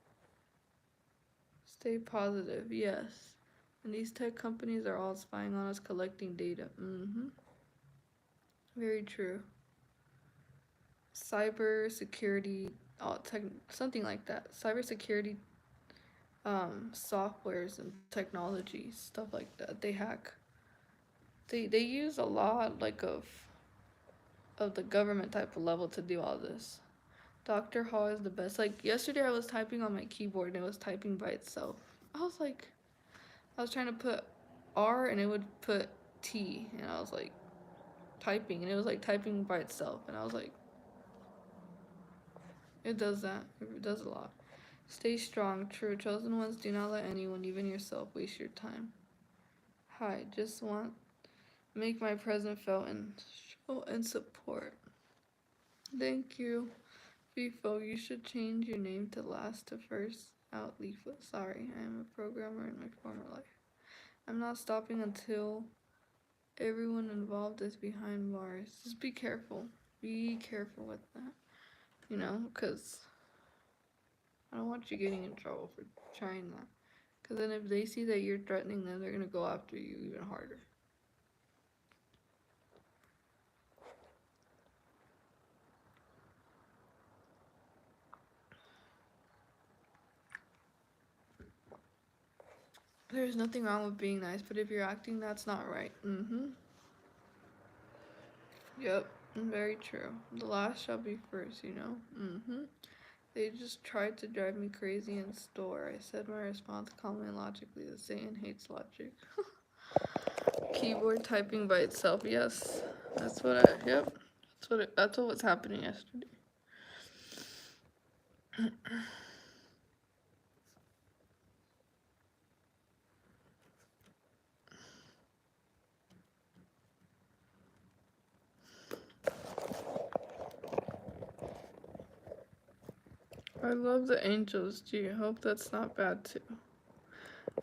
Stay positive, yes. And these tech companies are all spying on us, collecting data. Very true. Cyber security, something like that. Cyber security, softwares and technologies, stuff like that. They hack. They use a lot like of the government type of level to do all this. Dr. Hall is the best. Like yesterday, I was typing on my keyboard and it was typing by itself. I was trying to put R and it would put T, and I was like typing, and it was like typing by itself, and I was like, it does that. It does a lot. Stay strong. True. Chosen ones, do not let anyone, even yourself, waste your time. Hi, just want make my presence felt and show and support. Thank you. FIFO, you should change your name to last to first out leaflet. Sorry, I am a programmer in my former life. I'm not stopping until everyone involved is behind bars. Just be careful. Be careful with that. You know, because I don't want you getting in trouble for trying that. Because then if they see that you're threatening them, they're going to go after you even harder. There's nothing wrong with being nice, but if you're acting, that's not right. Yep, very true. The last shall be first, you know? They just tried to drive me crazy in store. I said my response calmly and logically. The Satan hates logic. Keyboard typing by itself. Yes, yep. That's what was happening yesterday. I love the angels. Gee, I hope that's not bad too.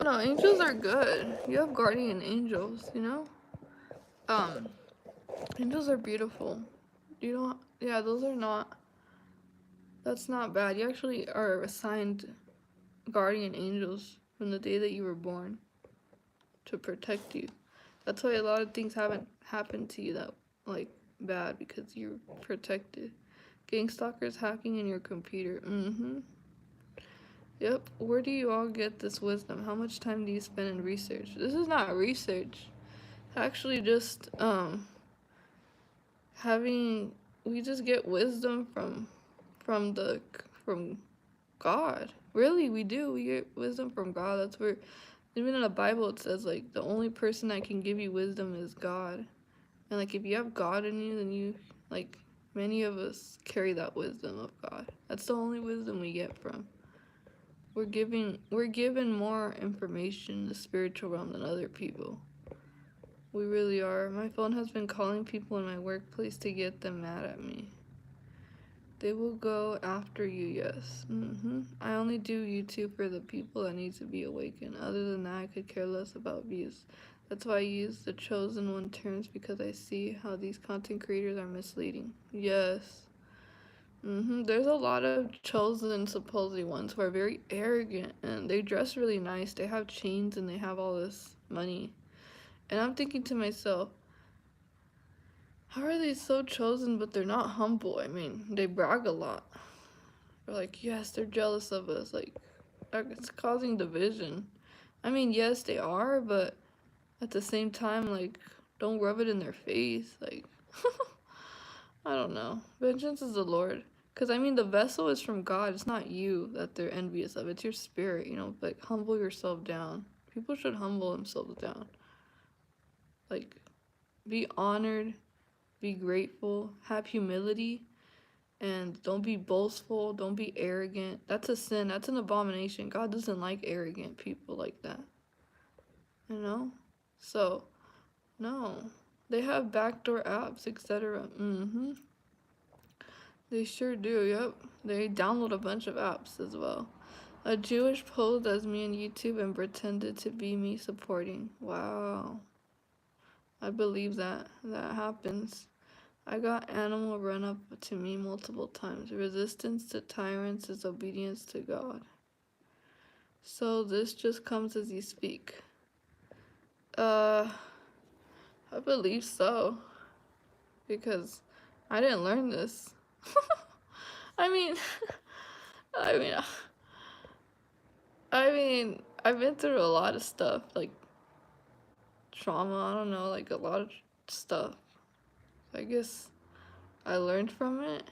No, angels are good. You have guardian angels, you know? Angels are beautiful. You don't, yeah, those are not, that's not bad. You actually are assigned guardian angels from the day that you were born to protect you. That's why a lot of things haven't happened to you that, like, bad, because you're protected. Gang stalkers hacking in your computer. Yep. Where do you all get this wisdom? How much time do you spend in research? This is not research. Actually, just having we just get wisdom from the from God. Really, we do. We get wisdom from God. That's where even in the Bible it says like the only person that can give you wisdom is God. And like if you have God in you, then you like many of us carry that wisdom of God. That's the only wisdom we get from. We're given more information in the spiritual realm than other people. We really are. My phone has been calling people in my workplace to get them mad at me. They will go after you, yes. I only do YouTube for the people that need to be awakened. Other than that, I could care less about views. That's why I use the chosen one terms, because I see how these content creators are misleading. Yes. There's a lot of chosen supposedly ones who are very arrogant and they dress really nice. They have chains and they have all this money. And I'm thinking to myself, how are they so chosen but they're not humble? I mean, they brag a lot. They're like, yes, they're jealous of us. Like, it's causing division. I mean, yes, they are, but at the same time, like, don't rub it in their face. Like, I don't know. Vengeance is the Lord. Because, I mean, the vessel is from God. It's not you that they're envious of. It's your spirit, you know? Like, humble yourself down. People should humble themselves down. Like, be honored, be grateful, have humility, and don't be boastful, don't be arrogant. That's a sin. That's an abomination. God doesn't like arrogant people like that. You know? So, no. They have backdoor apps, etc. They sure do, yep. They download a bunch of apps as well. A Jewish posed as me on YouTube and pretended to be me supporting. Wow. I believe that. That happens. I got animal run up to me multiple times. Resistance to tyrants is obedience to God. So this just comes as you speak. I believe so. Because I didn't learn this. I mean, I mean, I've been through a lot of stuff, like trauma, I don't know, like a lot of stuff. I guess I learned from it.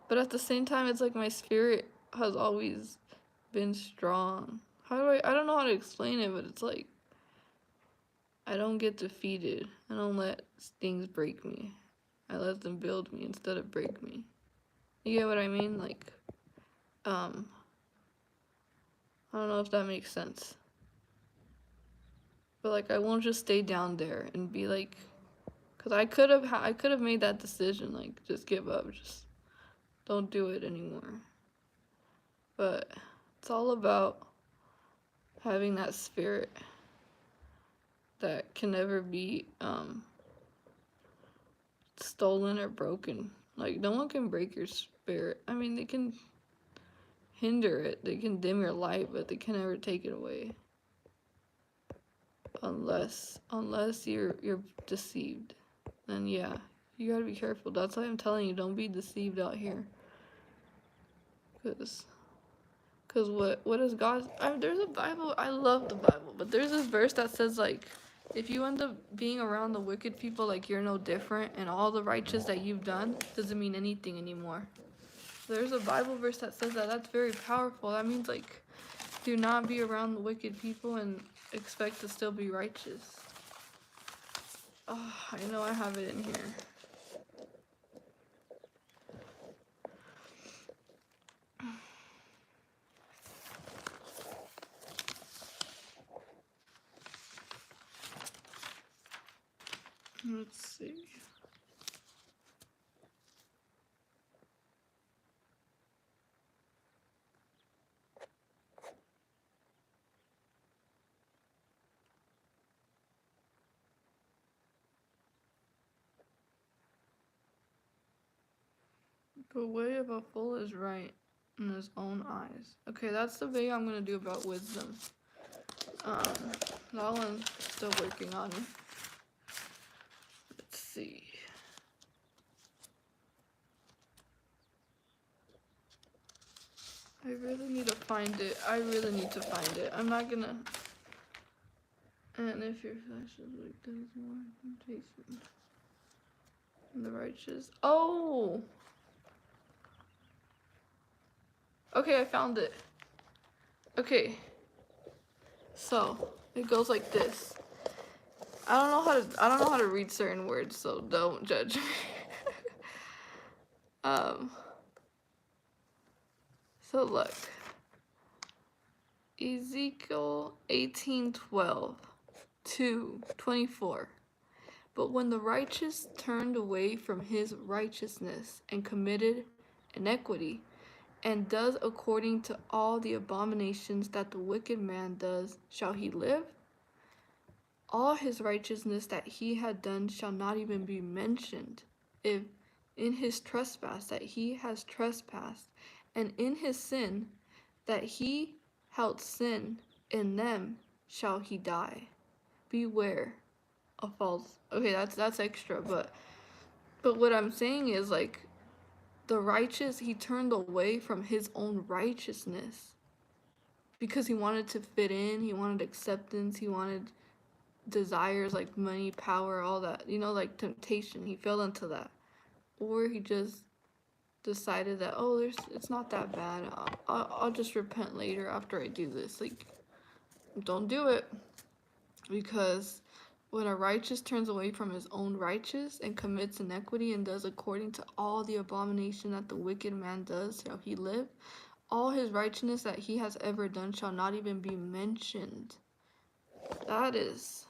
But at the same time, it's like my spirit has always been strong. I don't know how to explain it, but it's like I don't get defeated. I don't let things break me. I let them build me instead of break me. You get what I mean? Like, I don't know if that makes sense. But like I won't just stay down there and be like, because I could have made that decision, like just give up, just don't do it anymore. But it's all about having that spirit that can never be stolen or broken. Like no one can break your spirit. I mean, they can hinder it, they can dim your light, but they can never take it away. Unless you're deceived. Then yeah, you gotta be careful. That's why I'm telling you, don't be deceived out here. Cause what is God? There's a Bible. I love the Bible, but there's this verse that says like, if you end up being around the wicked people, like you're no different, and all the righteous that you've done doesn't mean anything anymore. There's a Bible verse that says that. That's very powerful. That means like, do not be around the wicked people and expect to still be righteous. Oh, I know I have it in here. Let's see. The way of a fool is right in his own eyes. Okay, that's the video I'm gonna do about wisdom. That one's still working on it. Let's see. I really need to find it. I'm not gonna. And if your flesh is weak, there is more temptation than the righteous. Oh! Okay, I found it. Okay. So, it goes like this. I don't know how to read certain words, so don't judge me. So look. Ezekiel 18:12 to 24. But when the righteous turned away from his righteousness and committed iniquity, and does according to all the abominations that the wicked man does, shall he live? All his righteousness that he had done shall not even be mentioned, if in his trespass that he has trespassed, and in his sin that he held sin in them shall he die. Beware of false. Okay, that's extra, but what I'm saying is like, the righteous, he turned away from his own righteousness because he wanted to fit in, he wanted acceptance, he wanted desires like money, power, all that, like temptation. He fell into that. Or he just decided that, oh, it's not that bad. I'll just repent later after I do this. Like, don't do it. Because when a righteous turns away from his own righteous and commits iniquity and does according to all the abomination that the wicked man does, shall he live? All his righteousness that he has ever done shall not even be mentioned. That is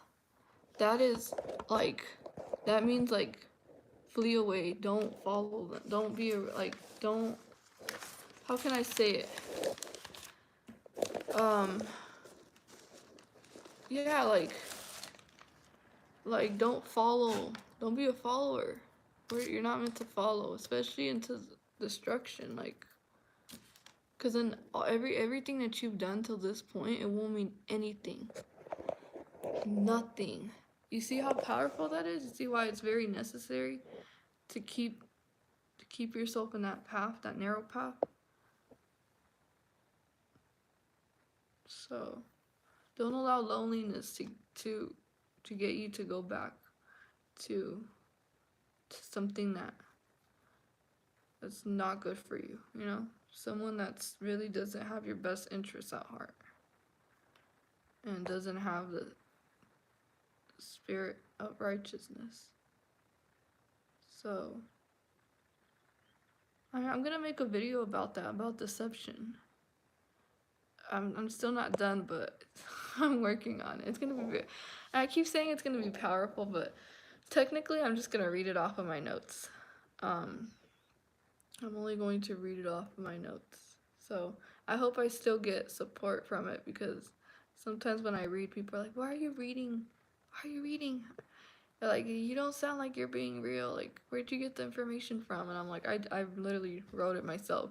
like, that means like, flee away. Don't follow them. Don't be like, don't. How can I say it? Yeah, like don't follow. Don't be a follower. You're not meant to follow, especially into destruction. Like, because then everything that you've done till this point, it won't mean anything. Nothing. You see how powerful that is? You see why it's very necessary to keep yourself in that path, that narrow path? So don't allow loneliness to get you to go back to something that's not good for you, someone that's really doesn't have your best interests at heart and doesn't have the spirit of righteousness. So I'm gonna make a video about that, about deception. I'm still not done, but I'm working on it. It's gonna be I keep saying it's gonna be powerful, but technically I'm just gonna read it off of my notes. Um, I'm only going to read it off of my notes. So I hope I still get support from it, because sometimes when I read, people are like, "Why are you reading? Why are you reading?" They're like, "You don't sound like you're being real. Like, where'd you get the information from?" And I'm like, I literally wrote it myself.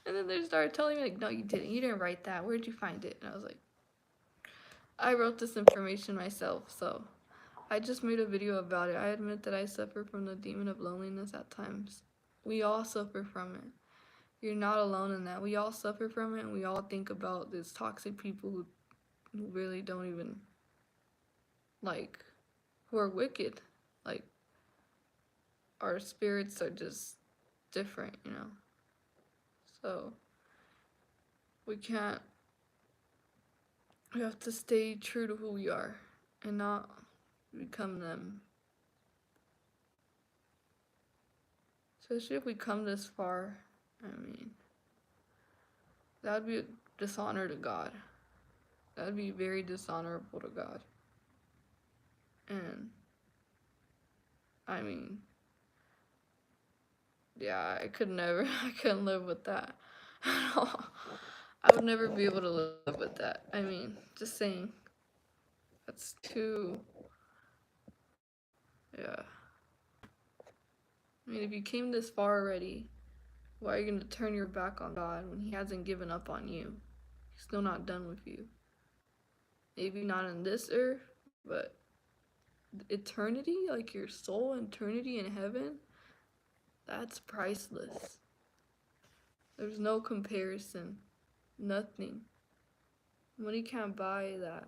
And then they started telling me, like, "No, you didn't. You didn't write that. Where'd you find it?" And I was like, "I wrote this information myself." So I just made a video about it. I admit that I suffer from the demon of loneliness at times. We all suffer from it. You're not alone in that. We all suffer from it, and we all think about these toxic people who really don't even, like, who are wicked. Like, our spirits are just different, you know? So, we can't, we have to stay true to who we are and not become them. Especially if we come this far, I mean, that would be a dishonor to God. That would be very dishonorable to God. And, I mean, yeah, I could never, I couldn't live with that at all. I would never be able to live with that. I mean, just saying. That's too, yeah. I mean, if you came this far already, why are you going to turn your back on God when He hasn't given up on you? He's still not done with you. Maybe not in this earth, but eternity, like your soul, eternity in heaven, that's priceless. There's no comparison. Nothing. Money can't buy that.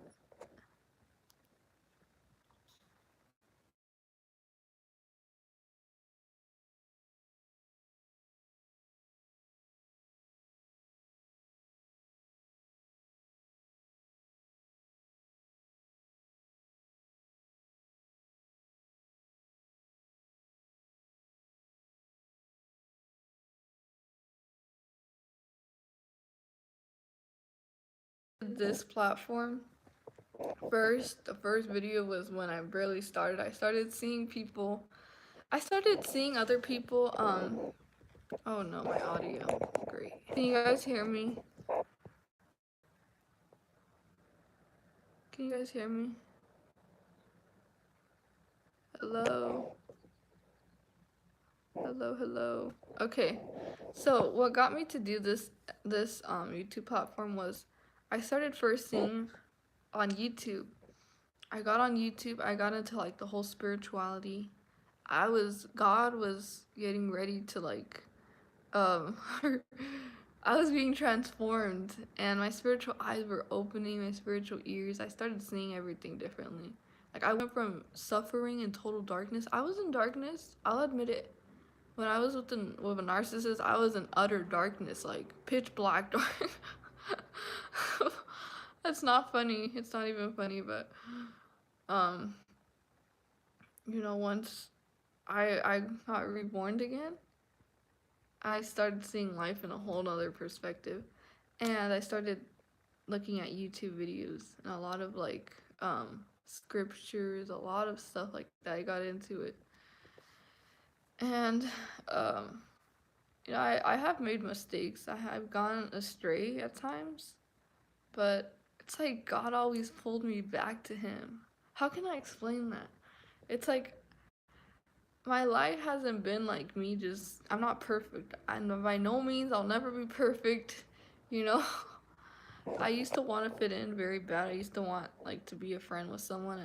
This platform, the first video was when I barely started. I started seeing other people, oh no, my audio, great. Can you guys hear me? Can you guys hear me? Hello? Hello, hello. Okay, so what got me to do this YouTube platform was I started first seeing on YouTube. I got on YouTube, I got into like the whole spirituality. God was getting ready to like, um, I was being transformed, and my spiritual eyes were opening, my spiritual ears. I started seeing everything differently. Like, I went from suffering and total darkness. I was in darkness, I'll admit it. When I was with a narcissist, I was in utter darkness, like pitch black dark. That's not funny. It's not even funny, but um, once I got reborn again, I started seeing life in a whole nother perspective. And I started looking at YouTube videos and a lot of like scriptures, a lot of stuff like that. I got into it. And um I have made mistakes. I have gone astray at times, but it's like God always pulled me back to Him. How can I explain that? It's like my life hasn't been like me, just, I'm not perfect. And by no means, I'll never be perfect, you know? I used to want to fit in very bad. I used to want, like, to be a friend with someone,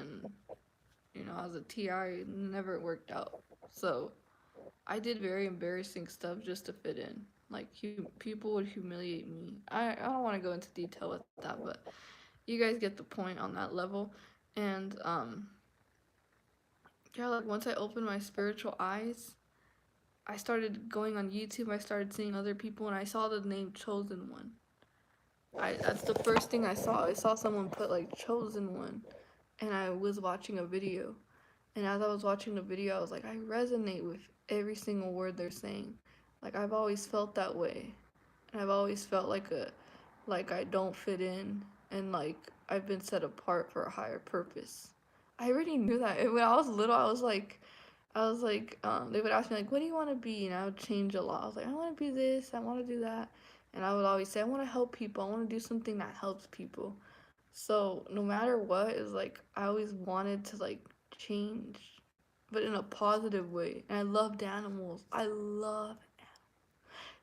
and, as a TI, it never worked out. So, I did very embarrassing stuff just to fit in. Like, people would humiliate me. I don't want to go into detail with that, but you guys get the point on that level. And, yeah, like, once I opened my spiritual eyes, I started going on YouTube, I started seeing other people, and I saw the name Chosen One. That's the first thing I saw. I saw someone put, like, Chosen One, and I was watching a video. And as I was watching the video, I was like, I resonate with every single word they're saying. Like, I've always felt that way. And I've always felt like I don't fit in. and like I've been set apart for a higher purpose. I already knew that. When I was little, they would ask me like, "What do you want to be?" And I would change a lot. I was like, "I want to be this. I want to do that," and I would always say, "I want to help people. I want to do something that helps people." So no matter what, is like I always wanted to like change, but in a positive way. And I loved animals. I love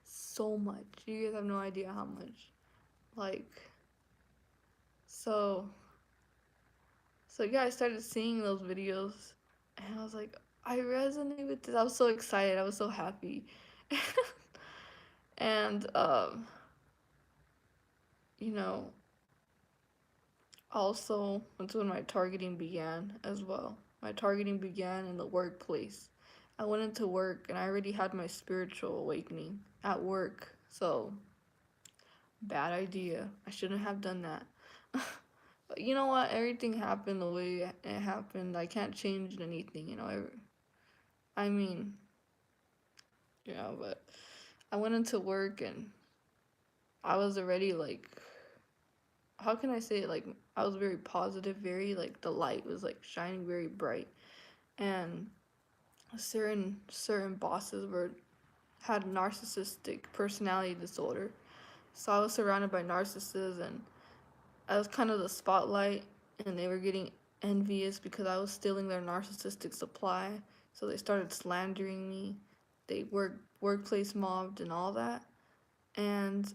so much. You guys have no idea how much. Like so so yeah, I started seeing those videos and I was like, I resonate with this. I was so excited. I was so happy. And you know, also that's when my targeting began as well. My targeting began in the workplace. I went into work and I already had my spiritual awakening at work. So, bad idea. I shouldn't have done that. But you know what? Everything happened the way it happened. I can't change anything, you know. I mean, yeah, but I went into work and I was already like, how can I say it? Like, I was very positive, very like the light was like shining very bright, and certain bosses were had narcissistic personality disorder. So I was surrounded by narcissists, and I was kind of the spotlight, and they were getting envious because I was stealing their narcissistic supply. So they started slandering me. They workplace mobbed and all that, and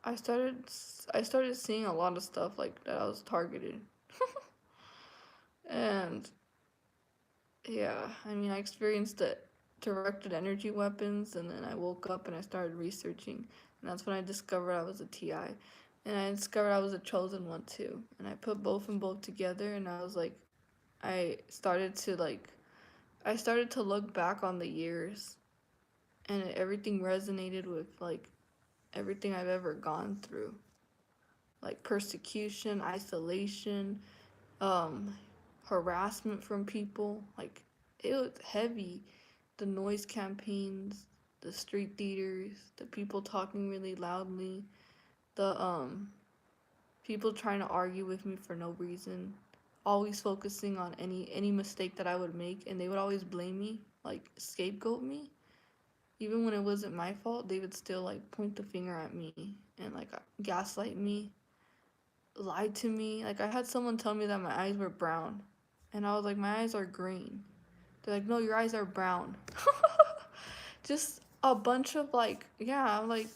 I started I started seeing a lot of stuff like that I was targeted. And yeah, I mean, I experienced the directed energy weapons, and then I woke up and I started researching, and that's when I discovered I was a TI, and I discovered I was a chosen one too, and I put both and both together, and I was like, I started to like, I started to look back on the years, and everything resonated with like everything I've ever gone through, like persecution, isolation, um, harassment from people. Like it was heavy. The noise campaigns, the street theaters, the people talking really loudly, the people trying to argue with me for no reason, always focusing on any mistake that I would make, and they would always blame me, like scapegoat me. Even when it wasn't my fault, they would still like point the finger at me and like gaslight me, lied to me. Like I had someone tell me that my eyes were brown, and I was like, my eyes are green. They're like, no, your eyes are brown. Just a bunch of like, yeah, I'm like,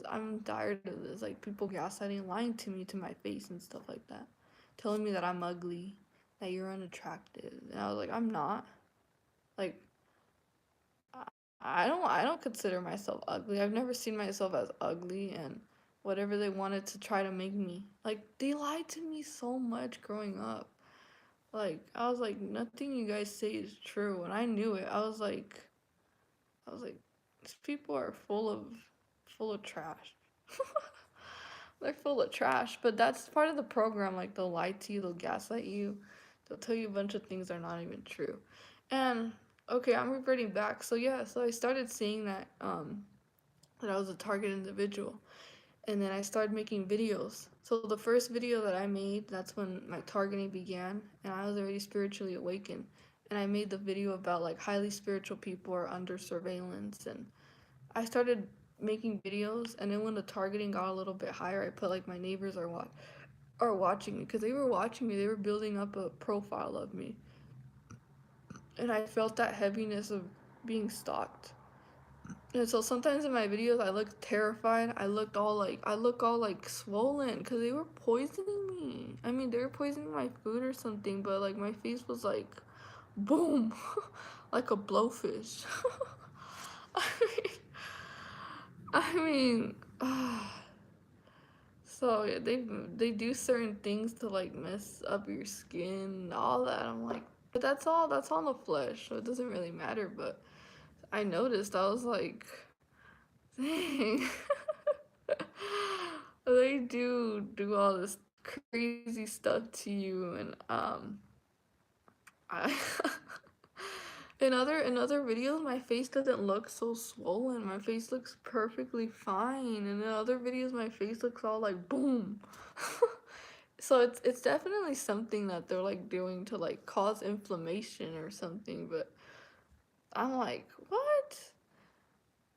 I'm tired of this. Like people gaslighting, lying to me to my face and stuff like that, telling me that I'm ugly, that you're unattractive, and I was like, I'm not. Like I don't consider myself ugly. I've never seen myself as ugly, and whatever they wanted to try to make me, like they lied to me so much growing up. Like I was like, nothing you guys say is true, and I knew it. I was like, these people are full of trash. They're full of trash, but that's part of the program. Like they'll lie to you, they'll gaslight you, they'll tell you a bunch of things that are not even true. And okay, I'm reverting back. So yeah, so I started seeing that I was a target individual, and then I started making videos. So the first video that I made, that's when my targeting began, and I was already spiritually awakened. And I made the video about like highly spiritual people are under surveillance, and I started making videos, and then when the targeting got a little bit higher, I put like my neighbors are watching me because they were watching me. They were building up a profile of me, and I felt that heaviness of being stalked. And so sometimes in my videos, I look terrified. I look all like swollen because they were poisoning me. I mean, they were poisoning my food or something, but like my face was like, boom, like a blowfish. I mean, I mean, so yeah, they do certain things to like mess up your skin and all that. I'm like, but that's all in the flesh, so it doesn't really matter. But I noticed I was like, dang, they do all this crazy stuff to you, and I In other videos, my face doesn't look so swollen. My face looks perfectly fine. And in other videos, my face looks all like boom. So it's definitely something that they're like doing to like cause inflammation or something. But I'm like, what?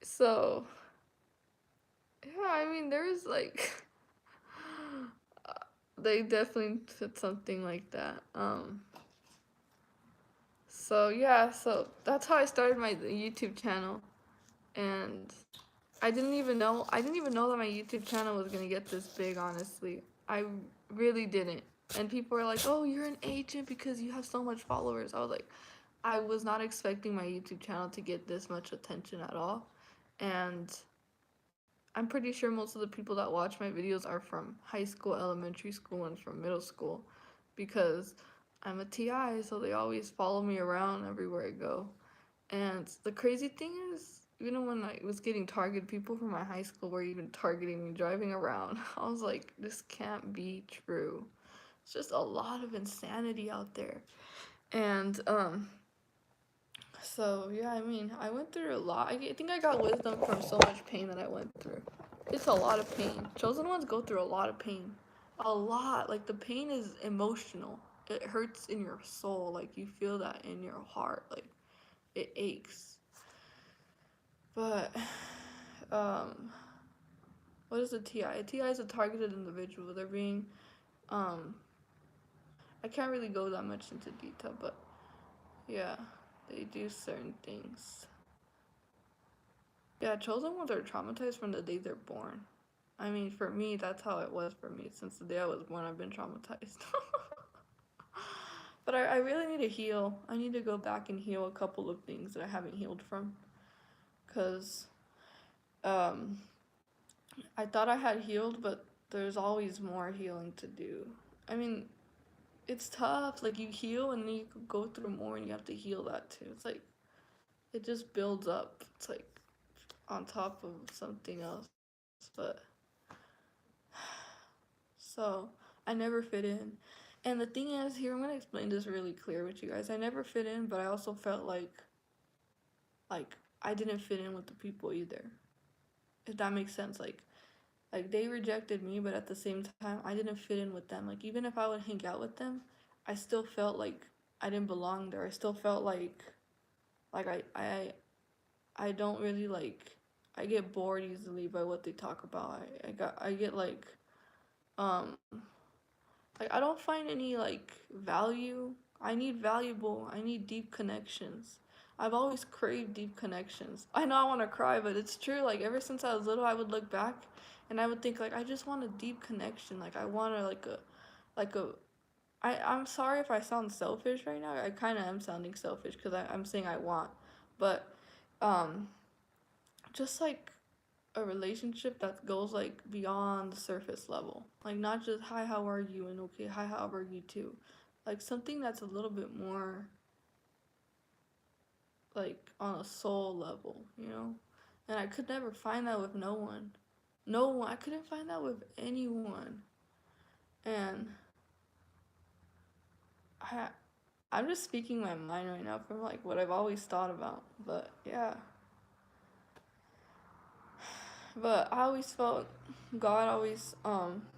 So yeah, I mean, there's like they definitely said something like that. So yeah, so that's how I started my YouTube channel, and I didn't even know that my YouTube channel was gonna get this big. Honestly, I really didn't. And people are like, "Oh, you're an agent because you have so much followers." I was like, I was not expecting my YouTube channel to get this much attention at all, and I'm pretty sure most of the people that watch my videos are from high school, elementary school, and from middle school because I'm a TI, so they always follow me around everywhere I go. And the crazy thing is, even when I was getting targeted, people from my high school were even targeting me driving around. I was like, this can't be true. It's just a lot of insanity out there. And so yeah, I mean, I went through a lot. I think I got wisdom from so much pain that I went through. It's a lot of pain. Chosen ones go through a lot of pain. A lot. Like the pain is emotional. It hurts in your soul. Like you feel that in your heart. Like it aches. But um what is a TI? A TI is a targeted individual. They're being um I can't really go that much into detail, but yeah, they do certain things. Yeah, chosen ones are traumatized from the day they're born. I mean, for me, that's how it was for me. Since the day I was born, I've been traumatized. But I really need to heal. I need to go back and heal a couple of things that I haven't healed from. Because um, I thought I had healed, but there's always more healing to do. I mean, it's tough. Like, you heal and then you go through more and you have to heal that too. It's like, it just builds up. It's like on top of something else. But so I never fit in. And the thing is, here I'm gonna explain this really clear with you guys. I never fit in, but I also felt like I didn't fit in with the people either. If that makes sense. Like they rejected me, but at the same time I didn't fit in with them. Like even if I would hang out with them, I still felt like I didn't belong there. I still felt like I don't really like I get bored easily by what they talk about. I get um like I don't find any like value. I need deep connections. I've always craved deep connections. I know I want to cry, but it's true. Like ever since I was little, I would look back and I would think like I just want a deep connection. Like I want to like a I'm sorry if I sound selfish right now. I kind of am sounding selfish cuz I'm saying I want. But um just like a relationship that goes like beyond the surface level. Like not just hi, how are you, and okay, hi, how are you too. Like something that's a little bit more like on a soul level, you know? And I could never find that with no one. No one. I couldn't find that with anyone. And I I'm just speaking my mind right now from like what I've always thought about. But yeah. But I always felt God always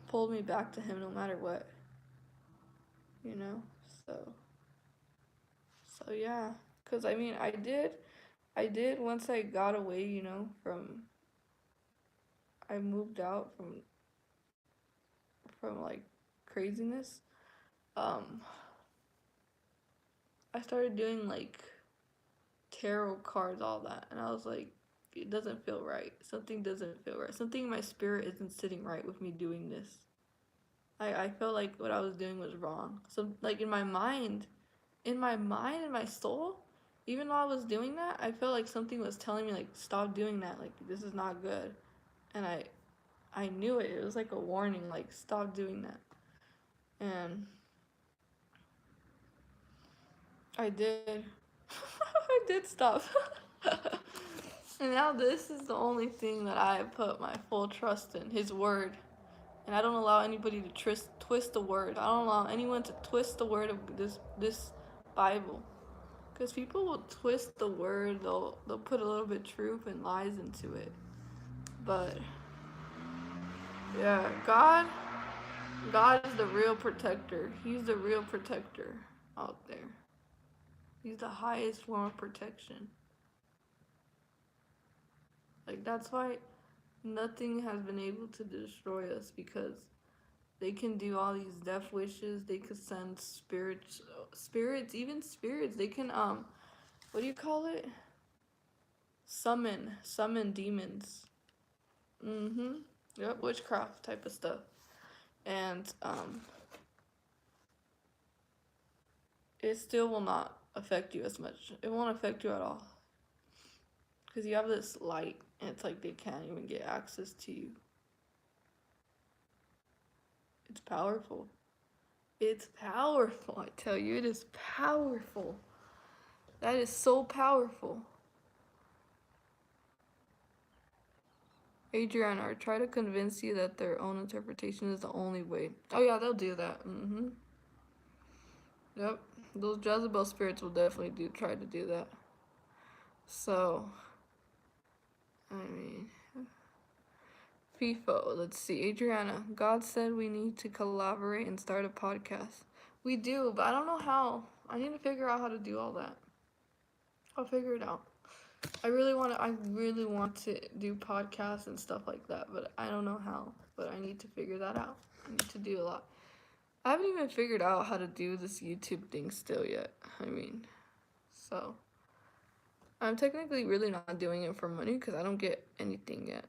pulled me back to him no matter what, you know? So yeah, cuz I mean, I did once I got away, you know, from I moved out from like craziness. Um I started doing like tarot cards, all that, and I was like, it doesn't feel right. Something doesn't feel right. Something in my spirit isn't sitting right with me doing this. I felt like what I was doing was wrong. So like in my soul, even though I was doing that, I felt like something was telling me like stop doing that. Like this is not good. And I knew it. It was like a warning, like stop doing that. And I did. I did stop. And now this is the only thing that I put my full trust in, his word. And I don't allow anybody to twist the word. I don't allow anyone to twist the word of this Bible. Because people will twist the word, they'll put a little bit truth and lies into it. But yeah, God is the real protector. He's the real protector out there. He's the highest form of protection. Like, that's why nothing has been able to destroy us, because they can do all these death wishes. They could send even spirits. They can what do you call it? Summon demons. Mm-hmm. Yep, witchcraft type of stuff. And it still will not affect you as much. It won't affect you at all. Because you have this light, and it's like they can't even get access to you. It's powerful. It's powerful, I tell you. It is powerful. That is so powerful. Adriana, or try to convince you that their own interpretation is the only way. Oh yeah, they'll do that. Mm-hmm. Yep. Those Jezebel spirits will definitely try to do that. So, I mean, FIFO, let's see. Adriana, God said we need to collaborate and start a podcast. We do, but I don't know how. I need to figure out how to do all that. I'll figure it out. I really want to do podcasts and stuff like that, but I don't know how. But I need to figure that out. I need to do a lot. I haven't even figured out how to do this YouTube thing still yet. I mean, so I'm technically really not doing it for money because I don't get anything yet.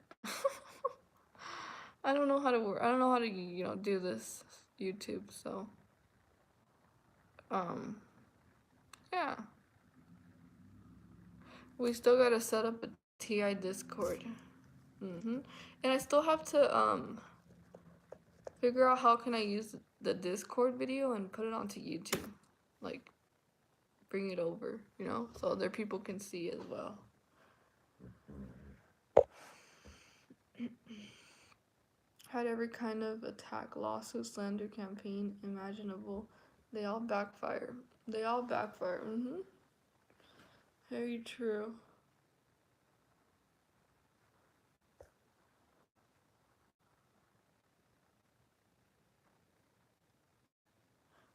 I don't know how to work. I don't know how to do this YouTube. So yeah, we still gotta set up a TI Discord. And I still have to figure out how can I use the Discord video and put it onto YouTube, like bring it over, so other people can see as well. Had every kind of attack, lawsuit, slander, campaign imaginable. They all backfire. Very true.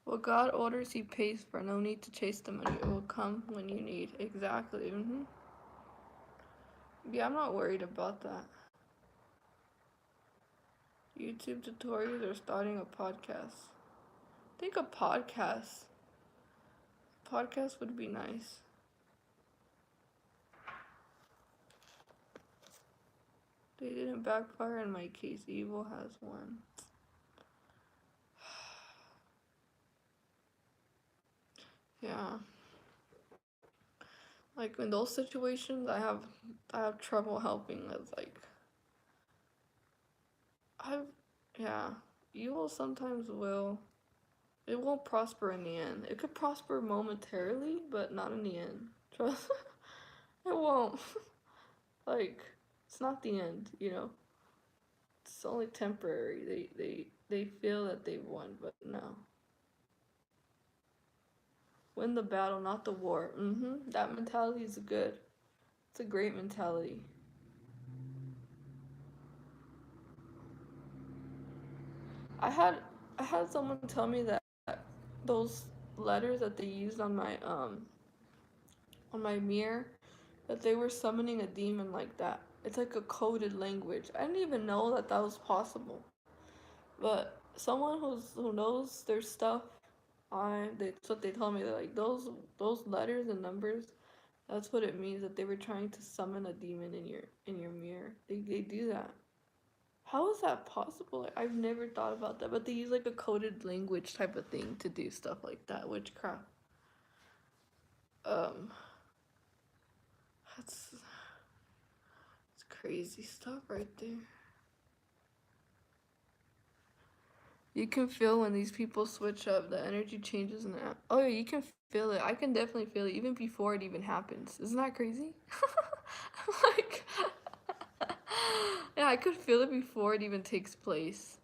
What God orders, He pays for. No need to chase the money. It will come when you need. Exactly. Yeah, I'm not worried about that. YouTube tutorials or starting a podcast. I think a podcast would be nice. They didn't backfire in my case. Evil has won. Yeah. Like in those situations, I have trouble helping. It's like evil sometimes will. It won't prosper in the end. It could prosper momentarily, but not in the end. Trust. It won't. Like, it's not the end. It's only temporary. They feel that they've won, but no. Win the battle, not the war. That mentality is good. It's a great mentality. I had someone tell me that those letters that they used on my mirror, that they were summoning a demon like that. It's like a coded language. I didn't even know that was possible. But someone who knows their stuff, that's what they told me. They're like, those letters and numbers, that's what it means, that they were trying to summon a demon in your mirror. They do that. How is that possible? Like, I've never thought about that. But they use like a coded language type of thing to do stuff like that. Witchcraft. That's crazy stuff right there. You can feel when these people switch up, the energy changes in the app. Oh yeah, you can feel it. I can definitely feel it even before it even happens. Isn't that crazy? Like, yeah, I could feel it before it even takes place.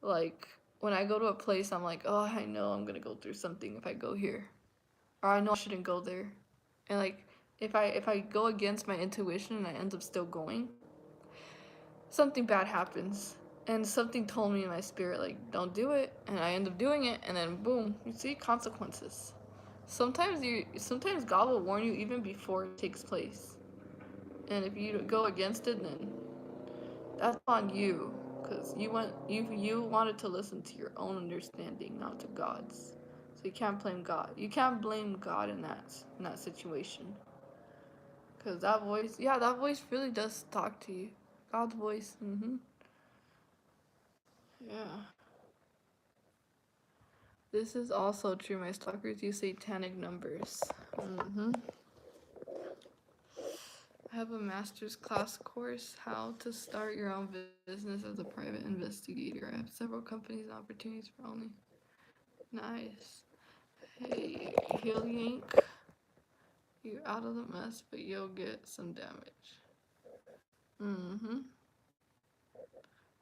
Like, when I go to a place, I'm like, oh, I know I'm gonna go through something if I go here. or I know I shouldn't go there. And like if I go against my intuition and I end up still going, something bad happens. And something told me in my spirit, like, don't do it, and I end up doing it, and then boom, you see consequences. Sometimes God will warn you even before it takes place. And if you go against it, then that's on you, because you wanted to listen to your own understanding, not to God's. So you can't blame God. You can't blame God in that situation. Because that voice really does talk to you. God's voice. Yeah. This is also true. My stalkers use satanic numbers. I have a master's class course, How to Start Your Own Business as a Private Investigator. I have several companies and opportunities for only. Nice. Hey, heel yank. You're out of the mess, but you'll get some damage.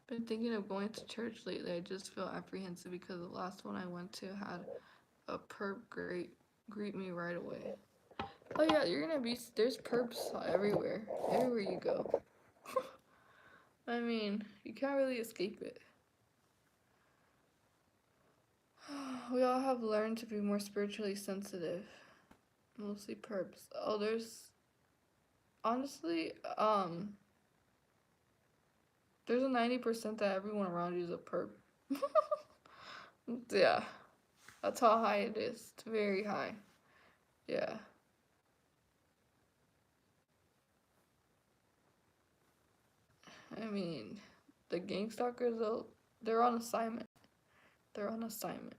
Been thinking of going to church lately. I just feel apprehensive because the last one I went to had a perp greet me right away. Oh yeah, there's perps everywhere you go. I mean, you can't really escape it. We all have learned to be more spiritually sensitive. Mostly perps. Oh, honestly, there's a 90% that everyone around you is a perp. Yeah, that's how high it is. It's very high. Yeah. I mean, the gang stalkers, they're on assignment. They're on assignment.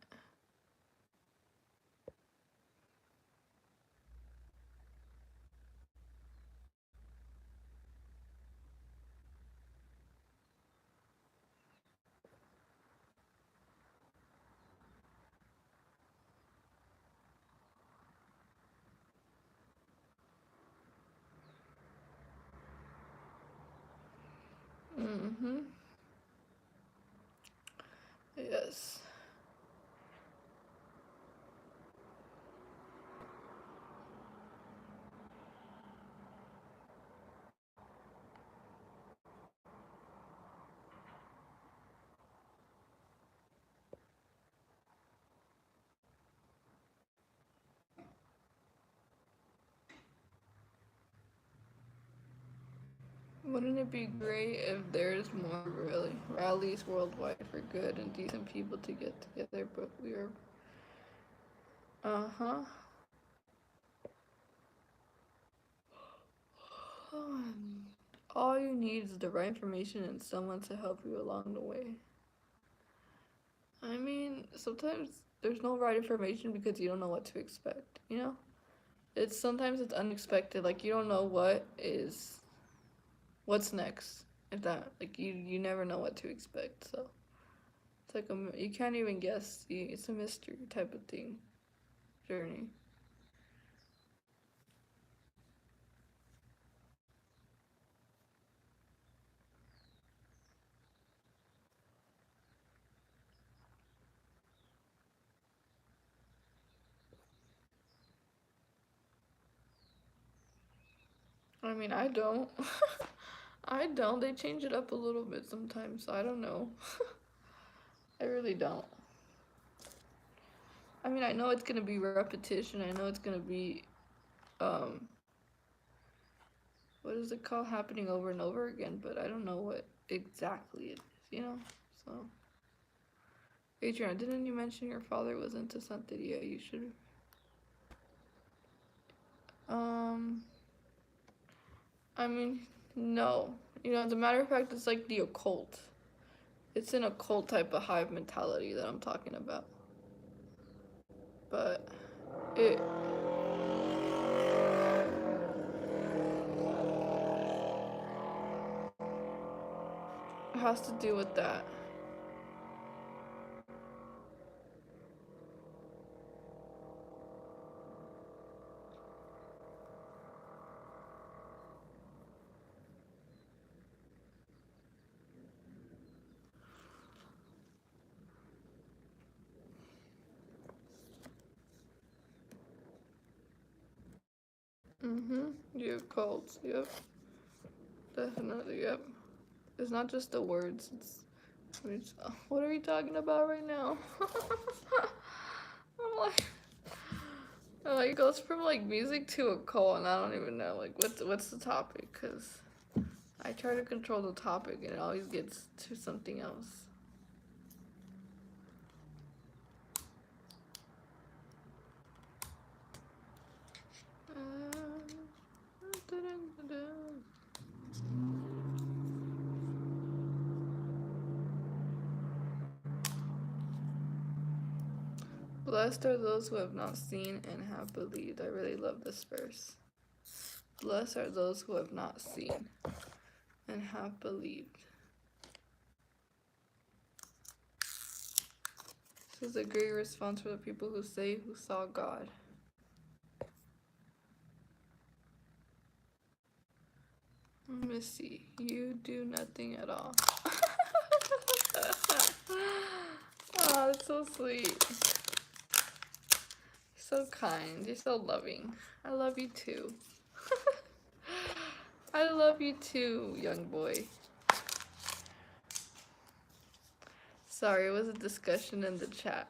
Yes. Wouldn't it be great if there's more really rallies worldwide for good and decent people to get together? But we are. Uh huh. All you need is the right information and someone to help you along the way. I mean, sometimes there's no right information because you don't know what to expect, you know? Sometimes it's unexpected, like you don't know what's next. If that like you never know what to expect. So it's like you can't even guess. It's a mystery type of thing. Journey. I mean, I don't. I don't. They change it up a little bit sometimes, so I don't know. I really don't. I mean, I know it's gonna be repetition. I know it's gonna be, um, what is it called? Happening over and over again, but I don't know what exactly it is, you know? So, Adrian, didn't you mention your father was into Santeria? You should. Um, I mean, no. You know, as a matter of fact, it's like the occult. It's an occult type of hive mentality that I'm talking about. But it has to do with that. occult. Yep. Definitely, yep. It's not just the words. What are we talking about right now? I'm like, it goes from like music to occult, and I don't even know like what's the topic, because I try to control the topic and it always gets to something else. Blessed are those who have not seen and have believed. I really love this verse. Blessed are those who have not seen and have believed. This is a great response for the people who say who saw God. Let me see. You do nothing at all. Oh, that's so sweet. So kind. You're so loving. I love you too. I love you too, young boy. Sorry, it was a discussion in the chat.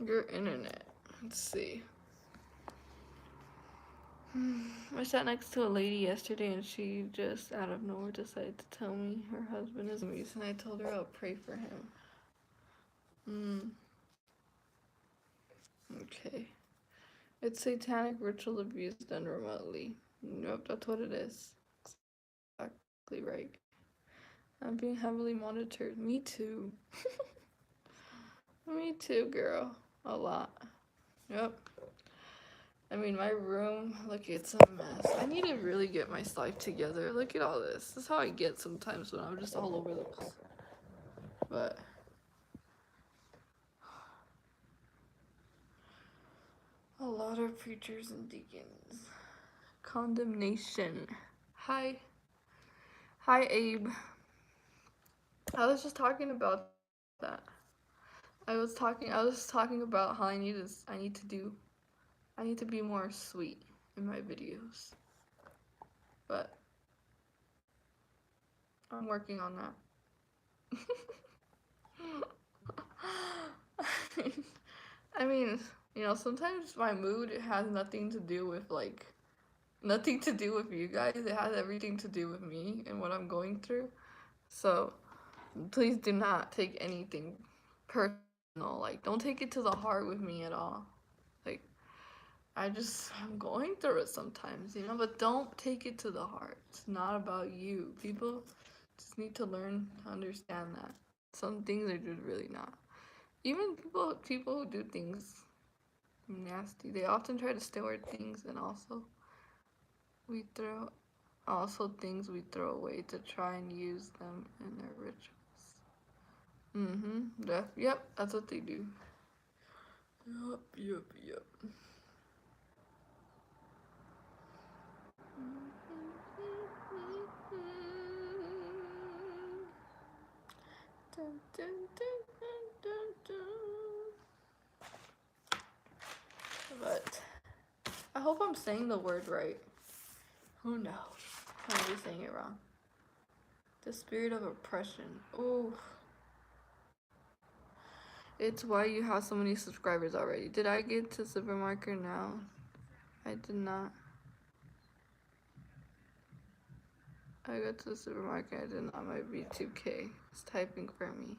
Your internet. Let's see. I sat next to a lady yesterday and she just out of nowhere decided to tell me her husband is abused, and I told her I'll pray for him. Okay. It's satanic ritual abuse done remotely. Nope, that's what it is. Exactly right. I'm being heavily monitored. Me too. Me too, girl. A lot. Yep. I mean, my room, look, it's a mess. I need to really get my life together. Look at all this. This is how I get sometimes when I'm just all over the place. But a lot of preachers and deacons. Condemnation. Hi. Hi, Abe. I was just talking about that. I was talking about how I need to be more sweet in my videos. But I'm working on that. I mean, sometimes my mood has nothing to do with you guys. It has everything to do with me and what I'm going through. So please do not take anything personal. Like, don't take it to the heart with me at all. Like, I'm going through it sometimes, but don't take it to the heart. It's not about you. People just need to learn to understand that. Some things are just really not. Even people who do things nasty, they often try to steward things, and things we throw away to try and use them in their rituals. Yep, that's what they do. Yep. But I hope I'm saying the word right. Who knows? I might be saying it wrong. The spirit of oppression. Ooh. It's why you have so many subscribers already. Did I get to supermarket now? I did not. I got to the supermarket. I did not. Might be 2K. It's typing for me.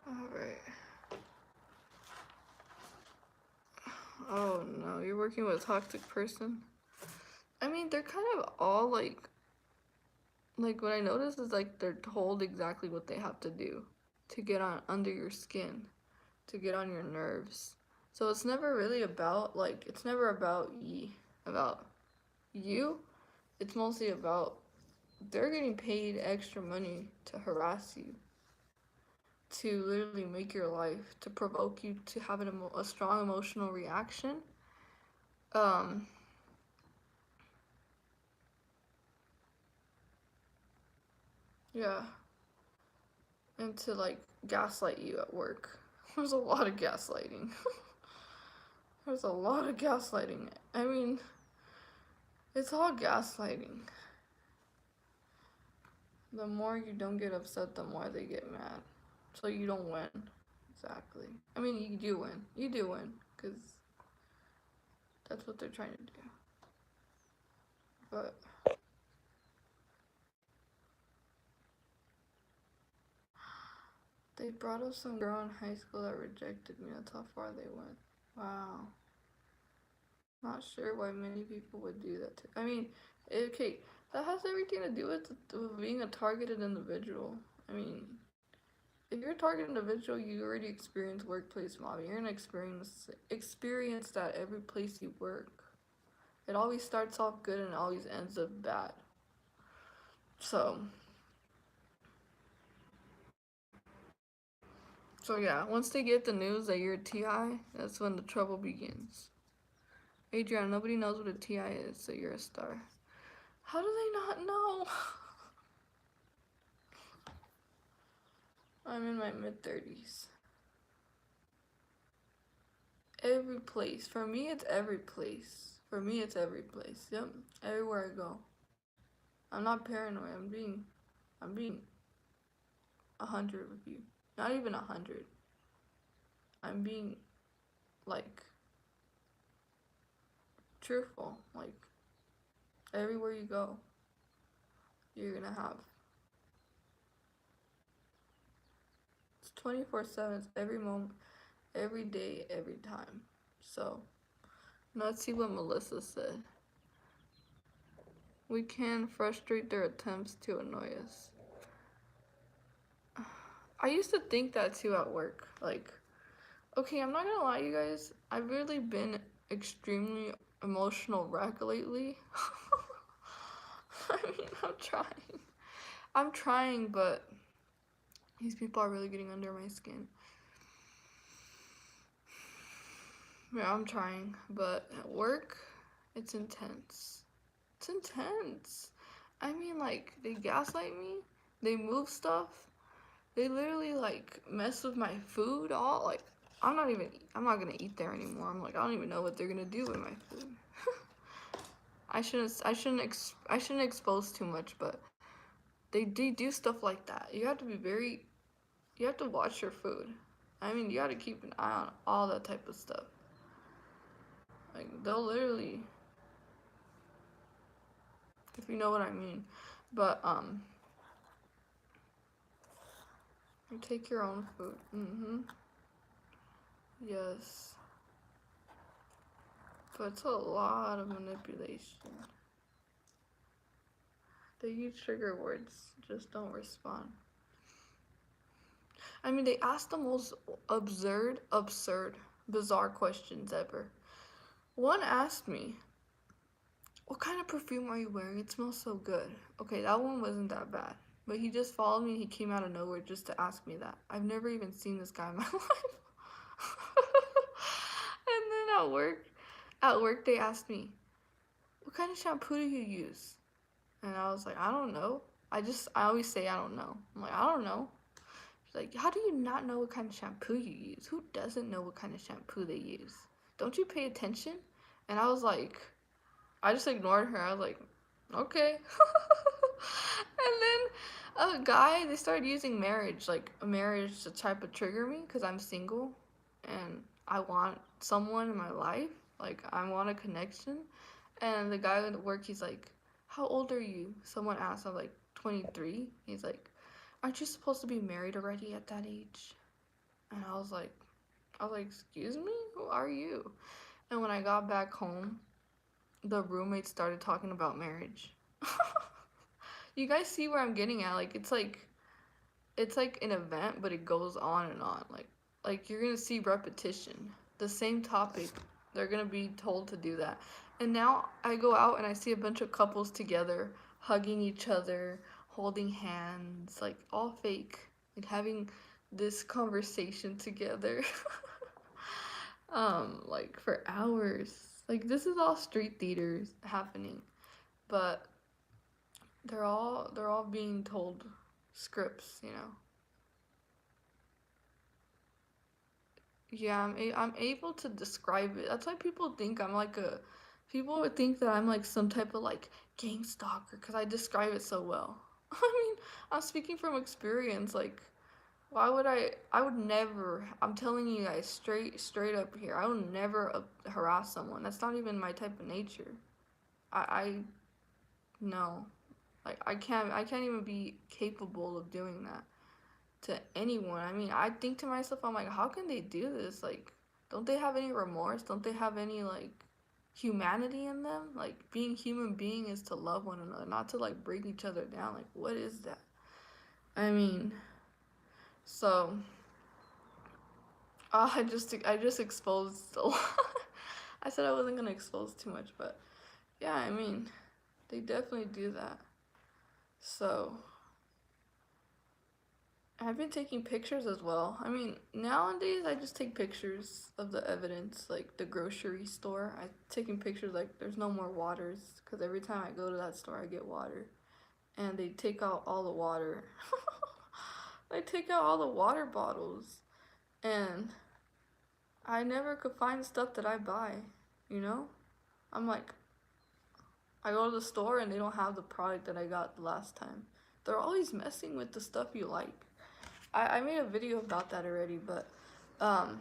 Alright. Oh no, you're working with a toxic person? I mean, they're kind of all like like what I noticed is like they're told exactly what they have to do to get on under your skin, to get on your nerves. So it's never really about like it's never about you. It's mostly about they're getting paid extra money to harass you, to literally make your life, to provoke you to have a strong emotional reaction. Um, yeah, and to like gaslight you at work. There's a lot of gaslighting. There's a lot of gaslighting. I mean, it's all gaslighting. The more you don't get upset, the more they get mad. So you don't win. Exactly. I mean, you do win. You do win. Because that's what they're trying to do. But they brought up some girl in high school that rejected me. That's how far they went. Wow. Not sure why many people would do that. I mean, okay, that has everything to do with being a targeted individual. I mean, if you're a targeted individual, you already experience workplace mobbing. You're gonna experience that every place you work. It always starts off good and always ends up bad. So, so yeah, once they get the news that you're a TI, that's when the trouble begins. Adriana, nobody knows what a TI is, so you're a star. How do they not know? I'm in my mid-30s. Every place. For me, it's every place. For me, it's every place. Yep. Everywhere I go. I'm not paranoid. I'm being 100 with you. Not even 100. I'm being, like, truthful. Like, everywhere you go, you're gonna have. It's 24/7. It's every moment, every day, every time. So, let's see what Melissa said. We can frustrate their attempts to annoy us. I used to think that too at work. Like, okay, I'm not gonna lie, you guys. I've really been extremely emotional wreck lately. I mean, I'm trying. I'm trying, but these people are really getting under my skin. Yeah, I'm trying, but at work, it's intense. It's intense. I mean, like, they gaslight me, they move stuff, they literally, like, mess with my food, all, like, I'm not gonna eat there anymore. I'm like, I don't even know what they're gonna do with my food. I shouldn't expose too much, but they do stuff like that. You have to you have to watch your food. I mean, you gotta keep an eye on all that type of stuff. Like, they'll literally, if you know what I mean. But, you take your own food. Yes. But it's a lot of manipulation. They use trigger words, just don't respond. I mean, they ask the most absurd, bizarre questions ever. One asked me, what kind of perfume are you wearing? It smells so good. Okay, that one wasn't that bad. But he just followed me and he came out of nowhere just to ask me that. I've never even seen this guy in my life. And then at work they asked me, what kind of shampoo do you use? And I was like, I don't know. I always say I don't know. I'm like, I don't know. She's like, how do you not know what kind of shampoo you use? Who doesn't know what kind of shampoo they use? Don't you pay attention? And I was like, I just ignored her. I was like, okay. And then a guy, they started using marriage, like a marriage to try to trigger me because I'm single and I want someone in my life. Like, I want a connection. And the guy at work, he's like, how old are you? Someone asked, I'm like, 23. He's like, aren't you supposed to be married already at that age? And I was like, excuse me? Who are you? And when I got back home, the roommates started talking about marriage. you guys see where I'm getting at? Like it's like an event, but it goes on and on. Like you're gonna see repetition. The same topic, they're gonna be told to do that. And now I go out and I see a bunch of couples together, hugging each other, holding hands, like all fake, and having this conversation together. Like for hours. Like this is all street theaters happening, but they're all being told scripts, you know. Yeah, I'm able to describe it. That's why people think I'm like a people would think that I'm like some type of like gang stalker because I describe it so well. I mean, I'm speaking from experience. Like, why would I would never. I'm telling you guys straight up here. I would never harass someone. That's not even my type of nature. I no. Like I can't even be capable of doing that to anyone. I mean, I think to myself, I'm like, how can they do this? Like, don't they have any remorse? Don't they have any like humanity in them? Like, being human being is to love one another, not to like break each other down. Like, what is that? I mean, so I just exposed a lot. I said I wasn't gonna expose too much, but yeah, I mean, they definitely do that. So I've been taking pictures as well. I mean, nowadays I just take pictures of the evidence, like the grocery store. I taking pictures like there's no more waters because every time I go to that store I get water, and they take out all the water. They take out all the water bottles, and I never could find stuff that I buy. You know, I'm like, I go to the store and they don't have the product that I got the last time. They're always messing with the stuff you like. I made a video about that already, but um,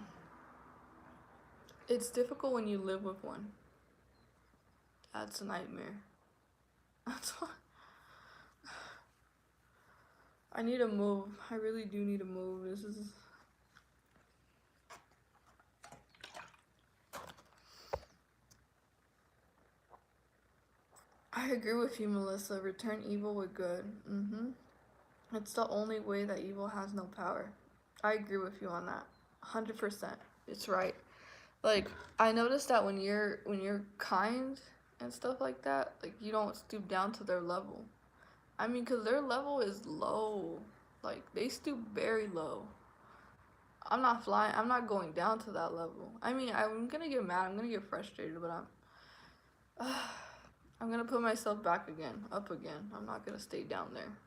it's difficult when you live with one. That's a nightmare. That's why I need to move. I really do need to move. This is. I agree with you, Melissa. Return evil with good. It's the only way that evil has no power. I agree with you on that. 100%. It's right. Like, I noticed that when you're kind and stuff like that, like you don't stoop down to their level. I mean, cause their level is low. Like they stoop very low. I'm not flying. I'm not going down to that level. I mean, I'm gonna get mad. I'm gonna get frustrated, but I'm gonna put myself back again, up again. I'm not gonna stay down there.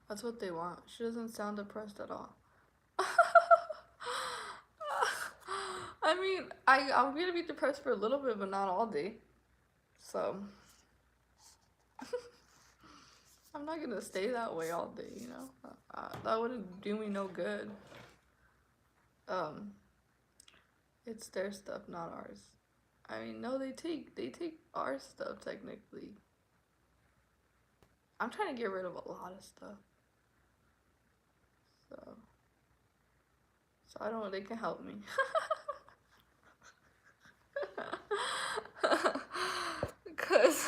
That's what they want. She doesn't sound depressed at all. I mean, I'm gonna be depressed for a little bit, but not all day. So I'm not gonna stay that way all day, you know. That wouldn't do me no good. Um, it's their stuff, not ours. I mean, no, they take our stuff technically. I'm trying to get rid of a lot of stuff, so I don't know. They can help me. Cause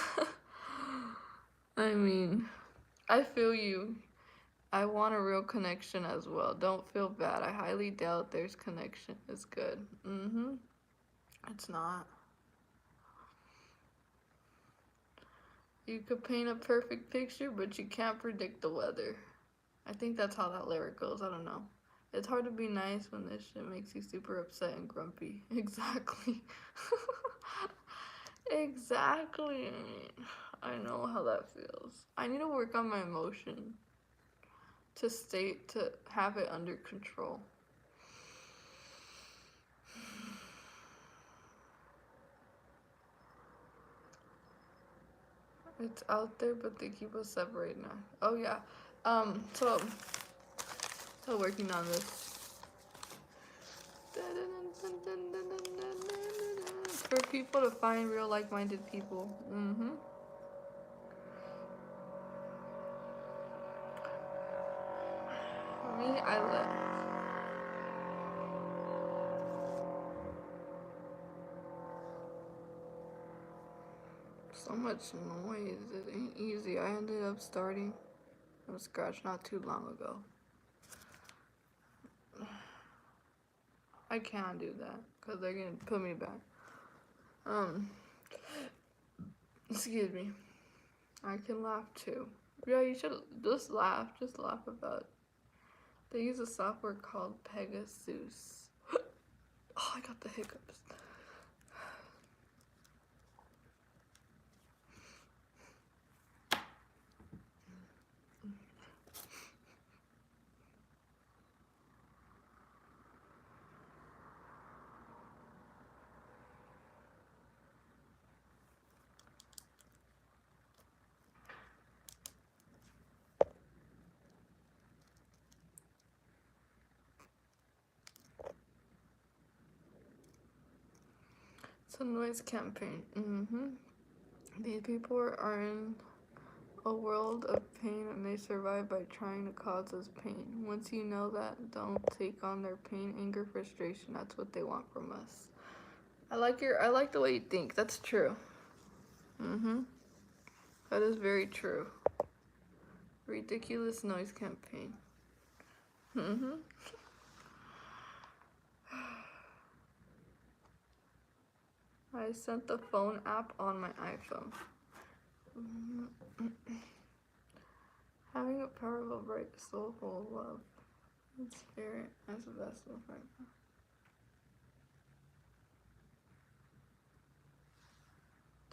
I mean, I feel you. I want a real connection as well. Don't feel bad. I highly doubt there's connection. It's good. It's not. You could paint a perfect picture, but you can't predict the weather. I think that's how that lyric goes. I don't know. It's hard to be nice when this shit makes you super upset and grumpy. Exactly. Exactly. I know how that feels. I need to work on my emotion to have it under control. It's out there, but they keep us separated now. Oh yeah. So still working on this. For people to find real like-minded people. For me, I let so much noise. It ain't easy. I ended up starting from scratch not too long ago. I can't do that because they're gonna put me back. Excuse me. I can laugh too. Yeah, you should just laugh. Just laugh about it. They use a software called Pegasus. Oh, I got the hiccups. It's a noise campaign. These people are in a world of pain and they survive by trying to cause us pain. Once you know that, don't take on their pain, anger, frustration. That's what they want from us. I like the way you think. That's true. That is very true. Ridiculous noise campaign. I sent the phone app on my iPhone. Having a powerful, bright soul full of love and spirit as a vessel of right now.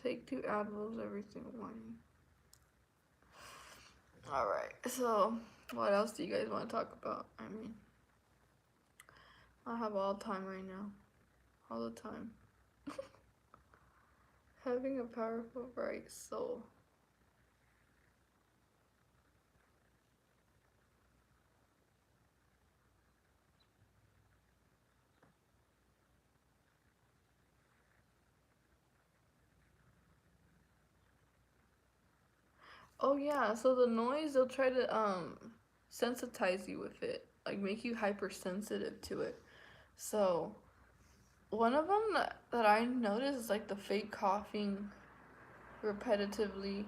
Take 2 Advils every single morning. Alright, so what else do you guys want to talk about? I mean, I have all time right now. All the time. Having a powerful, bright soul. Oh yeah, so the noise, they'll try to sensitize you with it, like make you hypersensitive to it. So one of them that I noticed is like the fake coughing repetitively,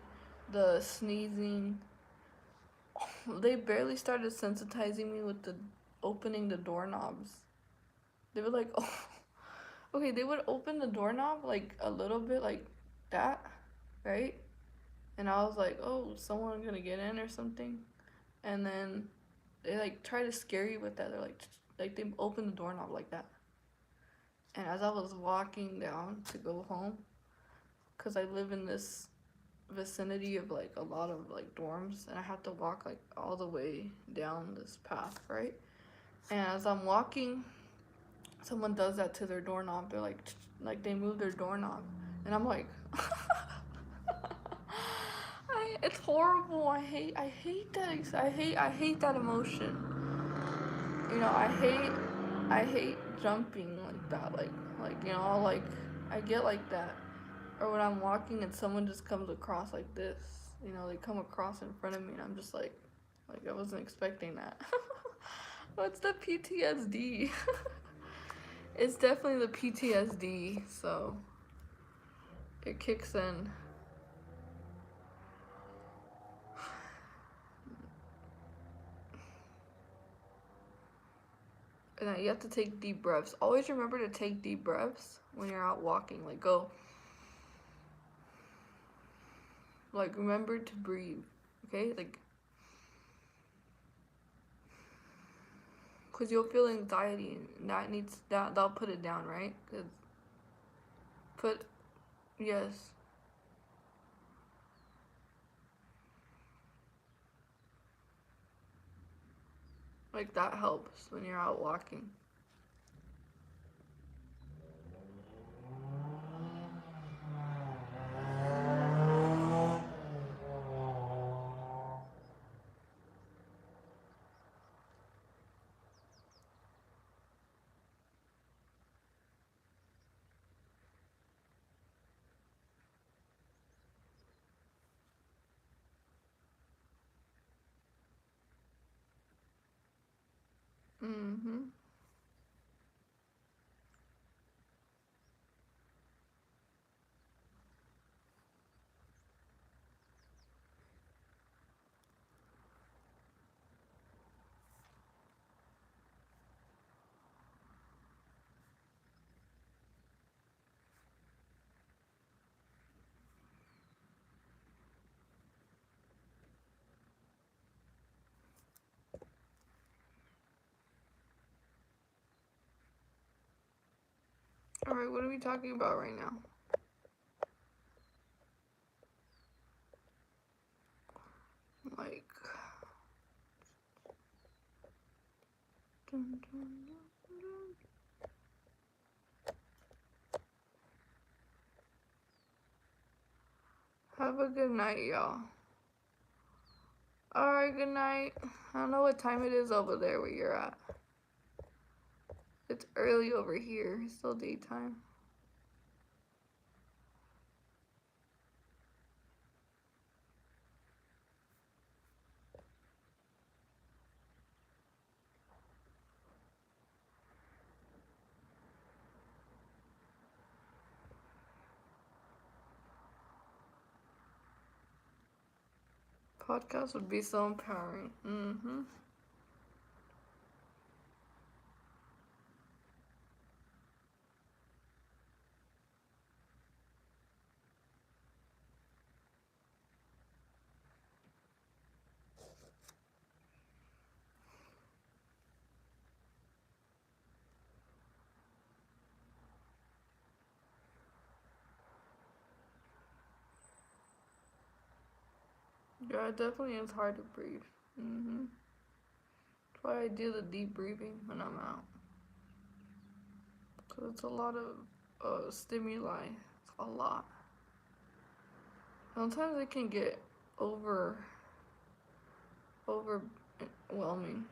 the sneezing. They barely started sensitizing me with the opening the doorknobs. They were like, oh, okay, they would open the doorknob like a little bit like that, right? And I was like, oh, someone gonna get in or something. And then they like try to scare you with that. They're like they open the doorknob like that. And as I was walking down to go home, cause I live in this vicinity of like a lot of like dorms, and I have to walk like all the way down this path, right? And as I'm walking, someone does that to their doorknob. They're like they move their doorknob, and I'm like, it's horrible. I hate that. I hate that emotion. You know, I hate jumping like that. Like you know, like I get like that. Or when I'm walking and someone just comes across like this. You know, they come across in front of me, and I'm just like I wasn't expecting that. What's the PTSD? It's definitely the PTSD, so it kicks in. And you have to take deep breaths. Always remember to take deep breaths when you're out walking. Like go. Like remember to breathe. Okay? Like, cause you'll feel anxiety, and that'll put it down, right? Yes. Like that helps when you're out walking. Mhm. Alright, what are we talking about right now? Like... Dun, dun, dun, dun. Have a good night, y'all. Alright, good night. I don't know what time it is over there where you're at. It's early over here. It's still daytime. Podcast would be so empowering. Mm-hmm. Yeah, it definitely is hard to breathe. Mm-hmm. That's why I do the deep breathing when I'm out. Because it's a lot of stimuli. It's a lot. Sometimes it can get overwhelming.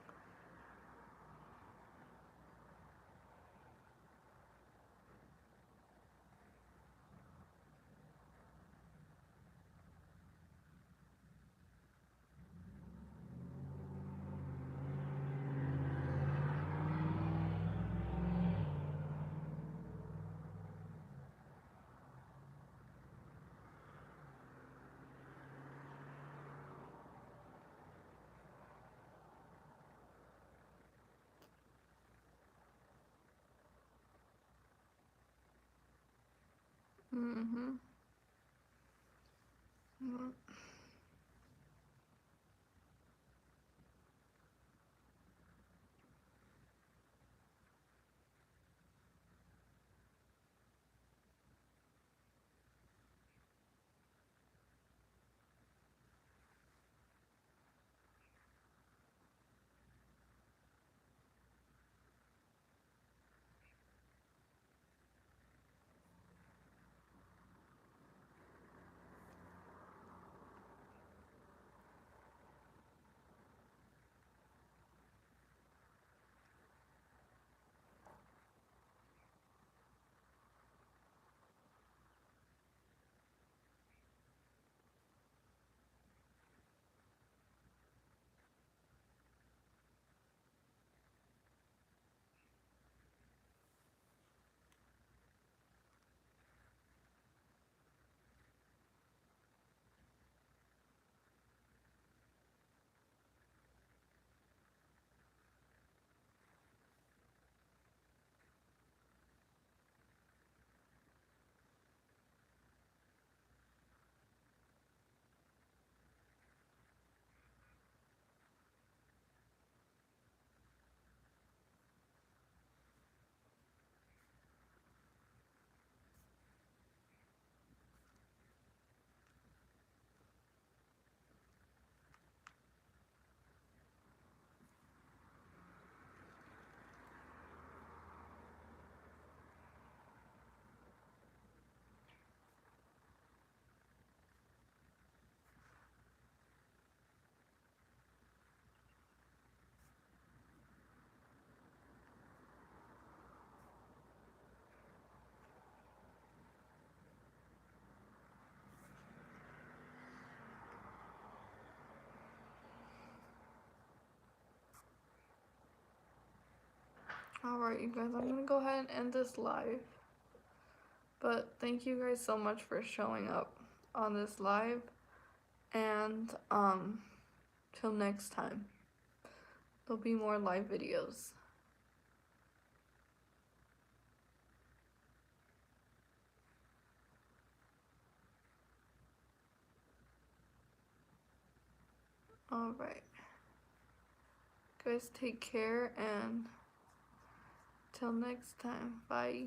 Mm-hmm. Mm-hmm. Alright, you guys, I'm gonna go ahead and end this live. But thank you guys so much for showing up on this live. And till next time. There'll be more live videos. Alright. Guys, take care and till next time. Bye.